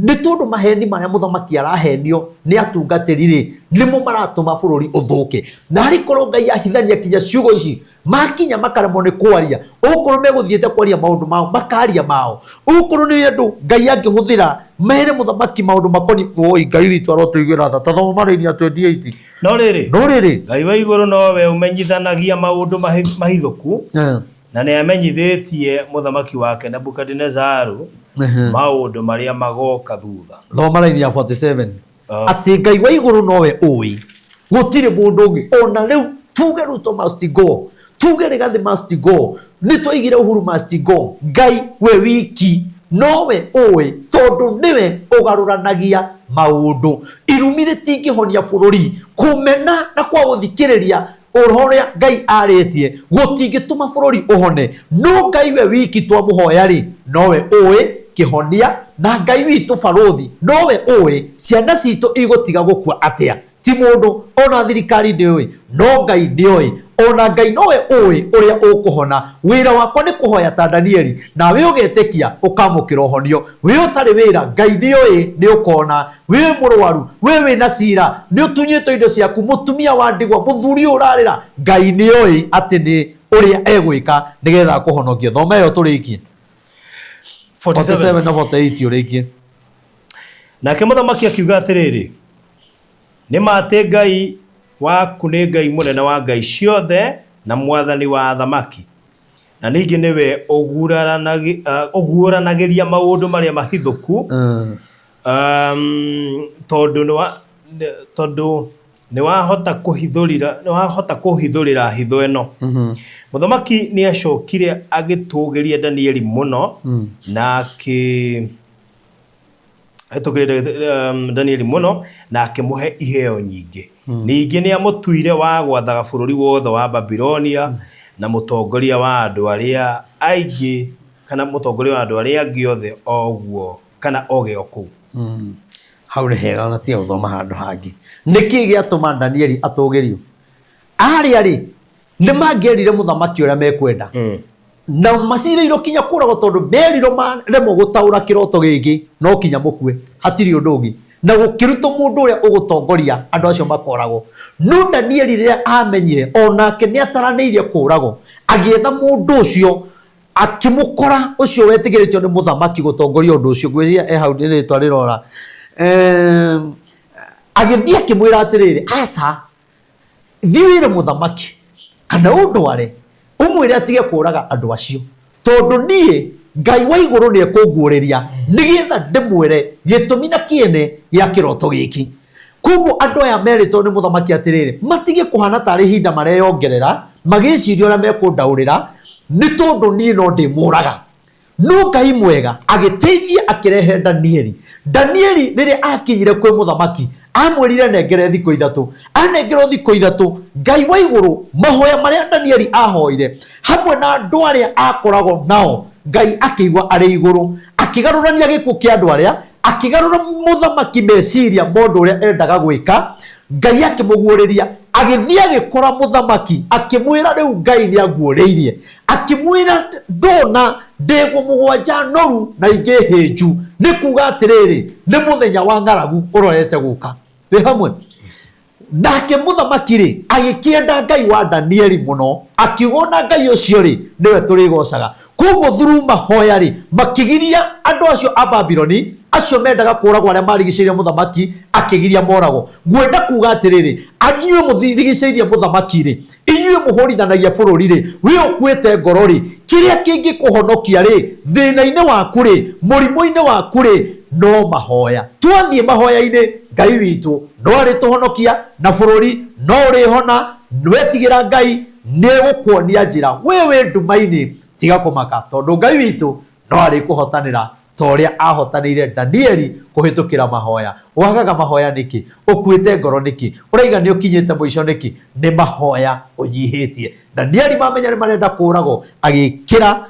nĩ tondũ maheni marĩa mũthamaki arahenio nĩ atungatĩri rĩ nĩmo maratũma bũrũri ũthũke. Na harĩ korwo Ngai ahithania kinya ciugo ici makinya makaremwo nĩ kwaria, ũkorwo megũthiĩte kwaria maũndũ mao makaria mao, ũkorwo nĩ andũ Ngai angĩhũthĩra mere mũthamaki maũndũ makoniĩ oi Ngai witũ arotũiguĩra tha tathoma marĩini ya 28. No rĩrĩ Ngai wa igũrũ nowe ũmenyithanagia maũndũ mahithũku, na nĩ amenyithĩtie mũthamaki wake Nebukadinezaru maũndũ marĩa magoka thutha. Thoma raini ya 47. Atĩ Ngai wa igũrũ nowe ũĩ, gũtirĩ mũndũ ũngĩ. Ona rĩu tuge Ruto must go, tuge Rigathi must go, nĩ twaigire Uhuru must go, Ngai we wiki nowe ũĩ, tondũ nĩwe ũgarũranagia maũndũ. Irumi rĩtingĩhonia bũrũri, kũmena na kwa gũthikĩrĩria ũrĩa Ngai arĩtie gũtingĩtũma bũrũri ũhone. No Ngai we wiki twamũhoya rĩ nowe ũĩ kĩhonia, na Ngai witũ barũthi nowe ũĩ ciana citũ igũtiga gũkua atĩa. Ti mũndũ ona thirikari ndĩũĩ, no Ngai nĩoĩ. Ona Ngai nowe ũĩ ũrĩa ũkũhona. Wĩra wakwa nĩ kũhoya ta Danieli, nawe ũgetĩkia ũkamũkĩra ũhonio. Wĩ ũtarĩ wĩra Ngai nĩoĩ nĩ ũkona. Wĩ mũrwaru, wĩ wĩna cira, nĩ ũtunyĩtwo indo ciaku, mũtumia wa ndigwa, mũthuri ũrarĩra, Ngai nĩoĩ atĩ nĩ ũrĩa egwĩka nĩgetha kũhonokia. Thoma ĩyo tũrĩkie 47 na 48 ũrĩkie. Nake mũthamaki akiuga atĩrĩrĩ, nĩma atĩ Ngai waku nĩ Ngai mũnene wa ngai ciothe na mwathani wa athamaki, na ningĩ nĩwe ũguũranagĩria maũndũ marĩa mahithũku, tondũ nĩwahota kũhithũrĩra hitho ĩno. Mũthamaki nĩ acokire agĩtũgĩria Danieli mũno, na Danieli mũno na akĩmũhe iheo nyingĩ. Ningĩ nĩ amũtuire wa gwathaga bũrũri wothe wa Babilonia na mũtongoria wa andũ arĩa aingĩ, kana mũtongoria wa andũ arĩa angĩ othe oguo kana oge okũu. Hau nĩ hega, ona tiga gũthoma handũ hangĩ. Nĩkĩ gĩatũma Danieli atũgĩrio? Arĩa rĩ nĩ mangĩerire mũthamaki ũrĩa mekwenda, na macirĩirwo kinya kũragwo, tondũ merirwo maremwo gũtaũra kĩroto gĩkĩ no kinya mũkue, hatirĩ ũndũ ũngĩ, na gũkĩrutwo mũndũ ũrĩa ũgũtongoria andũ acio makoragwo. No Danieli rĩrĩa amenyire onake nĩ ataranĩirie kũragwo, agĩetha mũndũ ũcio akĩmũkora ũcio wetigĩrĩtio nĩ mũthamaki gũtongoria ũndũ ũcio. Gwĩcia hau nĩ rĩtwa rĩrora, agĩthiĩ akĩmwĩra atĩrĩrĩ, aca thiĩ wĩre mũthamaki kana ũndware ũmwĩre atige kũraga andũ acio, tondũ niĩ Ngai wa igũrũ nĩ ekũnguũrĩria nĩgetha ndĩmwĩre gĩtũmi na kĩene gĩa kĩroto gĩkĩ. Koguo andũ aya merĩtwo nĩ mũthamaki atĩrĩrĩ matige kũhana tarĩ ihinda mareyongerera magĩciria ũrĩa mekũndaũrĩra, nĩ tondũ niĩ no ndĩmũraga. No Ngai mwega agĩteithia akĩrehe Danieli. Danieli rĩrĩa akinyire kwĩ mũthamaki amwĩrire nengere thikũ ithatũ, anengerwo thikũ ithatũ. Ngai wa igũrũ mahoya marĩa Danieli ahoire hamwe na andũ arĩa akoragwo nao, Ngai akĩigua arĩ igũrũ, akĩgarũrania gĩkuũ kĩa andũ arĩa, akĩgarũra mũthamaki meciria mũndũ ũrĩa endaga gwĩka. Ngai akĩmũguũrĩria, agĩthiĩ agĩkora mũthamaki akĩmwĩra rĩu Ngai nĩ aguũrĩirie, akĩmwĩra ndona ndegwa mũgwanja noru na ingĩ hĩnju, nĩ kuuga atĩrĩrĩ nĩ mũthenya wa ng'aragu ũrorete gũka. Wĩ hamwe? Nake mũthamaki rĩ agĩkĩenda Ngai wa Danieli mũno, akiuga na Ngai ũcio rĩ nĩwe tũrĩgocaga. Koguo through mahoya rĩ makĩgiria andũ acio a Babyloni acio mendaga kũragwo arĩa marigicĩirie mũthamaki, akĩgiria moragwo. Ngwenda kuuga atĩrĩrĩ, inyuĩ mũthirigicĩirie mũthamaki rĩ, inyuĩ mũhorithanagia bũrũri rĩ, wĩ ũkuĩte ngoro rĩ, kĩrĩa kĩngĩkũhonokia rĩ, thĩna-inĩ waku rĩ, mũrimũ-inĩ waku rĩ, no mahoya twathie mahoya-ini Ngai witu no ari tuhonokia na bururi no uri hona nwetigira Ngai ni gukuonia njira wewe ndumaini tiga kumaka tondu Ngai witu no ari kuhotanira toria ahotanire Danieli kuhitukira mahoya wagaga mahoya niki ukuite ngoro niki uraiga ni ukinyite muico niki ni mahoya unyihitie Danieli mamenya ni marenda kurago agikira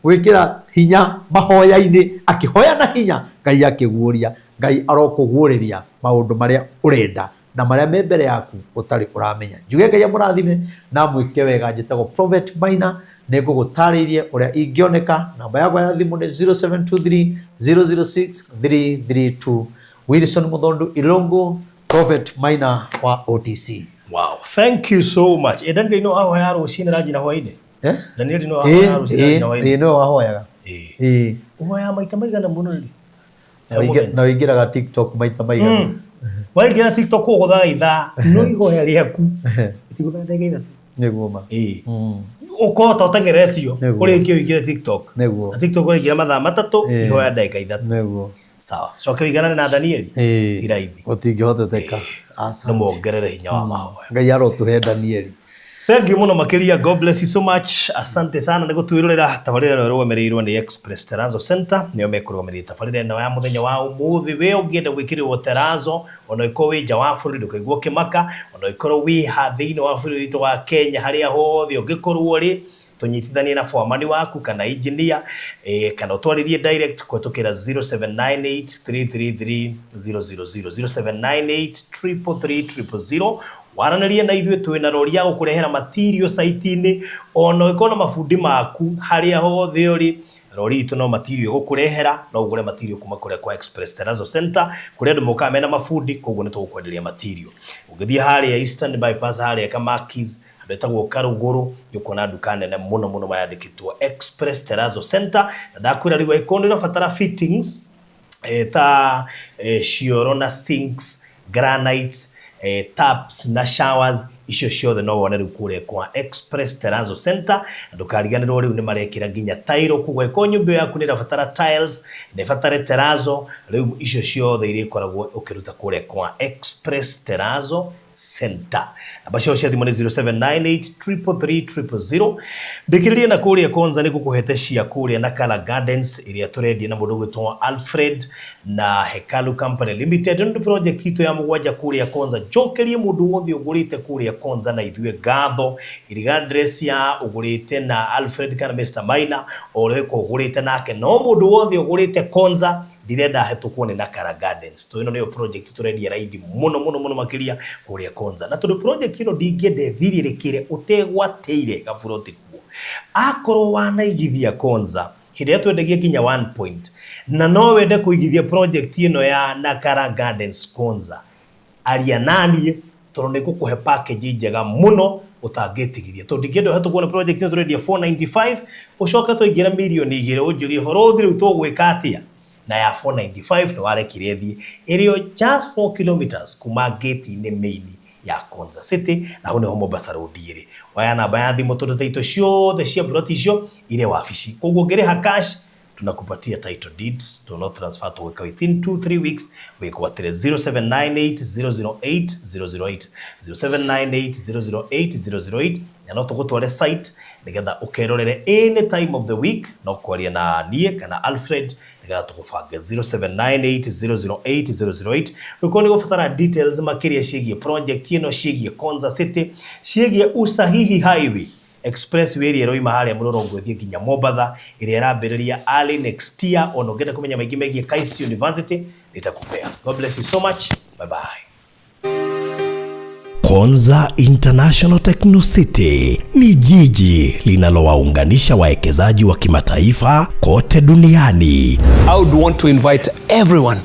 gwikira hinya mahoya-ini akihoya na hinya Ngai akiguria Ngai arokuguriria maundu maria urenda na maria me mbere yaku utari uramenya njuge Ngai amurathime na mwike wega njitagwo Prophet Maina ne ngugutaririe uria ingioneka namba yakwa ya thimu ni 0723 006 332 Wilson Muthondu Ilongo Prophet Maina wa OTC. Wow, thank you so much. Daniel no ahoya rucini na njina hwaine Daniel no ahoya rucini na njina hwaine no ahoyaga uhoya maita maigana muno ri na wingiraga TikTok maita maigana waingira TikTok ugutha itha no ihoya riaku itigutha ndege itha niguo ma ukota utengeretio urikio igire TikTok niguo na TikTok urigira mathaa matatu ihoya ndeka ithatu niguo sawa coke wiganane na Danieli iraithi utingĩhoteteka no mongerere hinya wa mahoya Ngai arotuhe Danieli. Thank you muno makiria, God bless you so much. Asante sana nĩ gũtwĩrorera tabarĩra ĩno ĩrũgamĩrĩirwo nĩ Express Terrazzo Center nĩo mekũrũgamĩrĩra tabarĩra ĩno ya mũthenya wa ũmũthĩ. We ũngĩenda gwĩkĩrĩrwo Terrazzo ona ũkorwo wĩ nja wa bũrũri ndũkaigua kĩmaka, ona ũkorwo wĩ thĩinĩ wa bũrũri witũ wa Kenya harĩa hothe ũngĩkorwo rĩ tunyitithanie na foreman waku kana engineer kana utwaririe direct kũhĩtũkĩra 0798 333 000 0798 333 000 waranĩrie na ithuĩ twĩna rori ya gũkũrehera material site-inĩ ona ũkorwo na mabundi maku harĩa hothe ũrĩ rori itũ no material gũkũrehera no ũgũre material kuma kũrĩa kwa Express Terrazzo Center kũrĩa andũ mokaga mena mabundi koguo nĩ tũgũkwenderia material. Ũngĩthiĩ harĩa Eastern bypass harĩa Kamakis andũ etagwo Karugũrũ nĩũkuona nduka nene mũno mũno mayandĩkĩtwo Express Terrazzo Center na ndakwĩra rĩu angĩkorwo nĩ ũrabatara fittings ta cioro na sinks granites taps na showers icio ciothe no wone rĩu kũrĩa kwa Express Terrazzo Center na ndũkariganĩrwo rĩu nĩ marekĩra nginya tile koguo angĩkorwo nyũmba yaku nĩ ĩrabatara tiles na ĩbatare terrazzo rĩu icio ciothe irĩkoragwo ũkĩruta kũrĩa kwa Express Terrazzo Center. Namba ciao cia thimũ nĩ 0798333000. Ndĩkĩrĩrie na kũrĩa Konza nĩ gũkũhete cia kũrĩa na Color Gardens ĩrĩa tũrendia na mũndũ gwĩtwo Alfred na Hekalu Company Limited. Nĩ project itũ ya mũgwanja kũrĩa Konza. Njokerie mũndũ wothe ũgũrĩte kũrĩa Konza na ithuĩ ngatho regardless ya ũgũrĩte na Alfred kana Mr. Maina o ũrĩa ũgũrĩte nake no mũndũ wothe ũgũrĩte Konza direnda hetũkwo nĩ na Color Gardens. To ĩno nĩyo project tũrendia raithi mũno makiria kũrĩa Konza na tondũ project ĩno ndingĩende thirirĩkĩre ũtegwateire gaburoti kuo akorwo wanaigithia Konza hĩndĩ ĩrĩa twendagia nginya 1 point na no wende kũigithia project ĩno ya na Color Gardens Konza aria nanie tondũ nĩ gũkũhe package njega mũno utangĩtigithia tondũ ndingĩenda hetũkwo nĩ project ĩno tũrendia 495 ũcoke tũingĩra mirioni 2 ũnjũrie horo thirũ tũgwĩka atĩa na ya 495 nĩ warekire thiĩ ĩrĩo just 4 kilometers kuma gate-inĩ main ya Konza City na hau nĩho Mombasa Road ĩrĩ. Waya namba ya thimũ tondũ taito ciothe cia ploti icio irĩ wabici koguo ngĩrĩha cash tunakupatia title deeds to transfer to within 2-3 weeks wĩkwatĩre 0798008008 0798008008 na no tũgũtware site nĩgetha ũkerorere any time of the week no kwaria na niĩ kana Alfred nĩgetha tũgũbange 0798008008 rĩkwo nĩ gũbatara details makĩria ciĩgiĩ project ĩno ciĩgiĩ Konza City ciĩgiĩ Usahihi Highway expressway ĩrĩa ĩroima harĩa Mũrũrongo ĩthiĩ nginya Mombatha ĩrĩa ĩrambĩrĩria early next year ona ũngĩenda kũmenya maingĩ megiĩ KIST University nitakupea. God bless you so much. Bye bye. Konza International Techno City ni jiji linalowaunganisha wawekezaji wa kimataifa kote duniani. I would want to invite everyone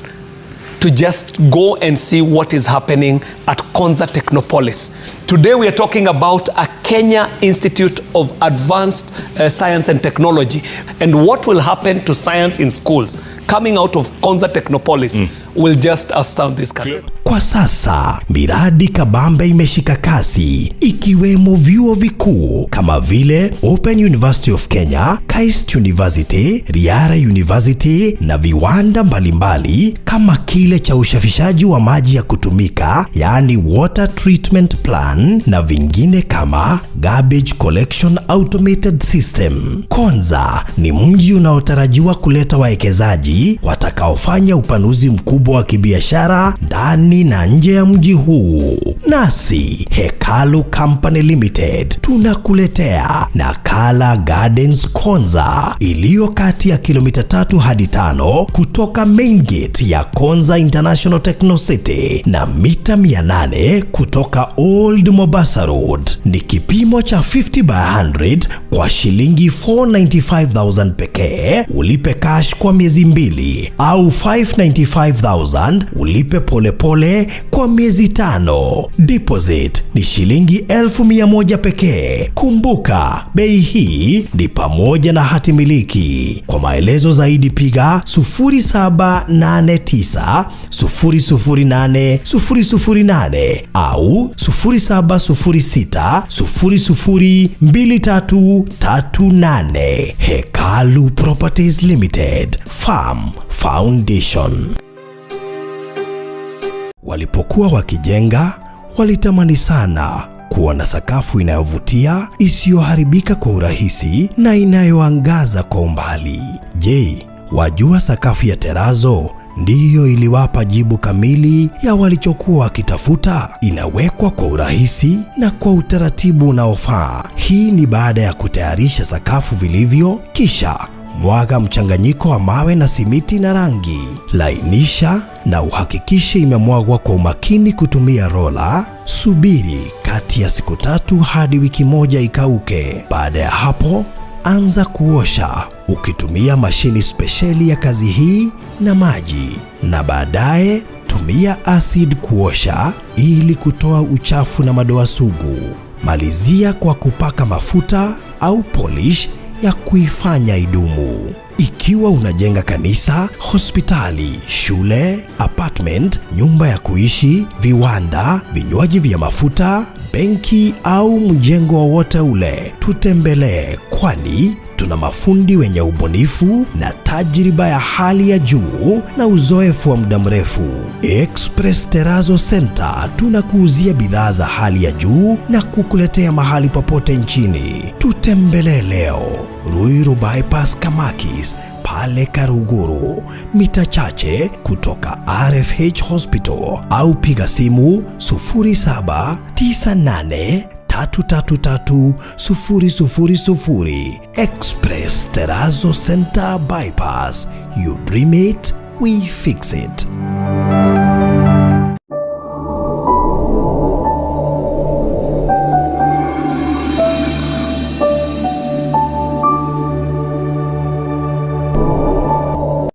to just go and see what is happening at Konza Technopolis. Today we are talking about a Kenya Institute of Advanced Science and Technology and what will happen to science in schools coming out of Konza Technopolis. will just astound this country. Kwa sasa miradi kabambe imeshika kasi, ikiwemo vyuo vikuu kama vile Open University of Kenya, KAIST University, Riara University na viwanda mbalimbali kama kile cha ushafishaji wa maji ya kutumika, yani water treatment plan, na vingine kama garbage collection automated system. Konza ni mji unaotarajiwa kuleta wawekezaji watakaofanya upanuzi mkubwa wa kibiashara ndani na nje ya mji huu. Nasi Hekalu Company Limited tunakuletea Nakala Gardens Konza, iliyo kati ya kilomita 3 hadi 5 kutoka main gate ya Konza International Techno City na mita 800 kutoka Old Mombasa Road. Ni kipimo cha 50 by 100 kwa shilingi 495,000 pekee. Ulipe cash kwa miezi 2 au 595,000 ulipe polepole kwa miezi 5. Deposit ni shilingi 1,100 pekee. Kumbuka, bei hii ni pamoja na hati miliki. Kwa maelezo zaidi piga 0789 008 008 au 0706 002338. Hekalu Properties Limited, Farm Foundation. Walipokuwa wakijenga, walitamani sana kuwa na sakafu inayovutia, isiyoharibika kwa urahisi na inayoangaza kwa umbali. Je, wajua sakafu ya Terrazzo ndiyo iliwapa jibu kamili ya walichokuwa wakitafuta? Inawekwa kwa urahisi na kwa utaratibu unaofaa. Hii ni baada ya kutayarisha sakafu vilivyo, kisha mwaga mchanganyiko wa mawe na simiti na rangi. Lainisha na uhakikishe imemwagwa kwa umakini kutumia rola. Subiri kati ya siku 3 hadi wiki 1 ikauke. Baada ya hapo, anza kuosha ukitumia mashini spesheli ya kazi hii na maji, na baadaye tumia acid kuosha ili kutoa uchafu na madoa sugu. Malizia kwa kupaka mafuta au polish ya kuifanya idumu. Ikiwa unajenga kanisa, hospitali, shule, apartment, nyumba ya kuishi, viwanda, vinywaji vya mafuta, benki au mjengo wowote ule, tutembelee, kwani tuna mafundi wenye ubunifu na tajriba ya hali ya juu na uzoefu wa muda mrefu. Express Terrazzo Center tunakuuzia bidhaa za hali ya juu na kukuletea mahali popote nchini. Tutembelee leo, Ruiru Bypass Kamakis, pale Karuguru, mita chache kutoka RFH Hospital, au piga simu 0798 333 000. Express Terrazzo Center Bypass. You dream it, we fix it.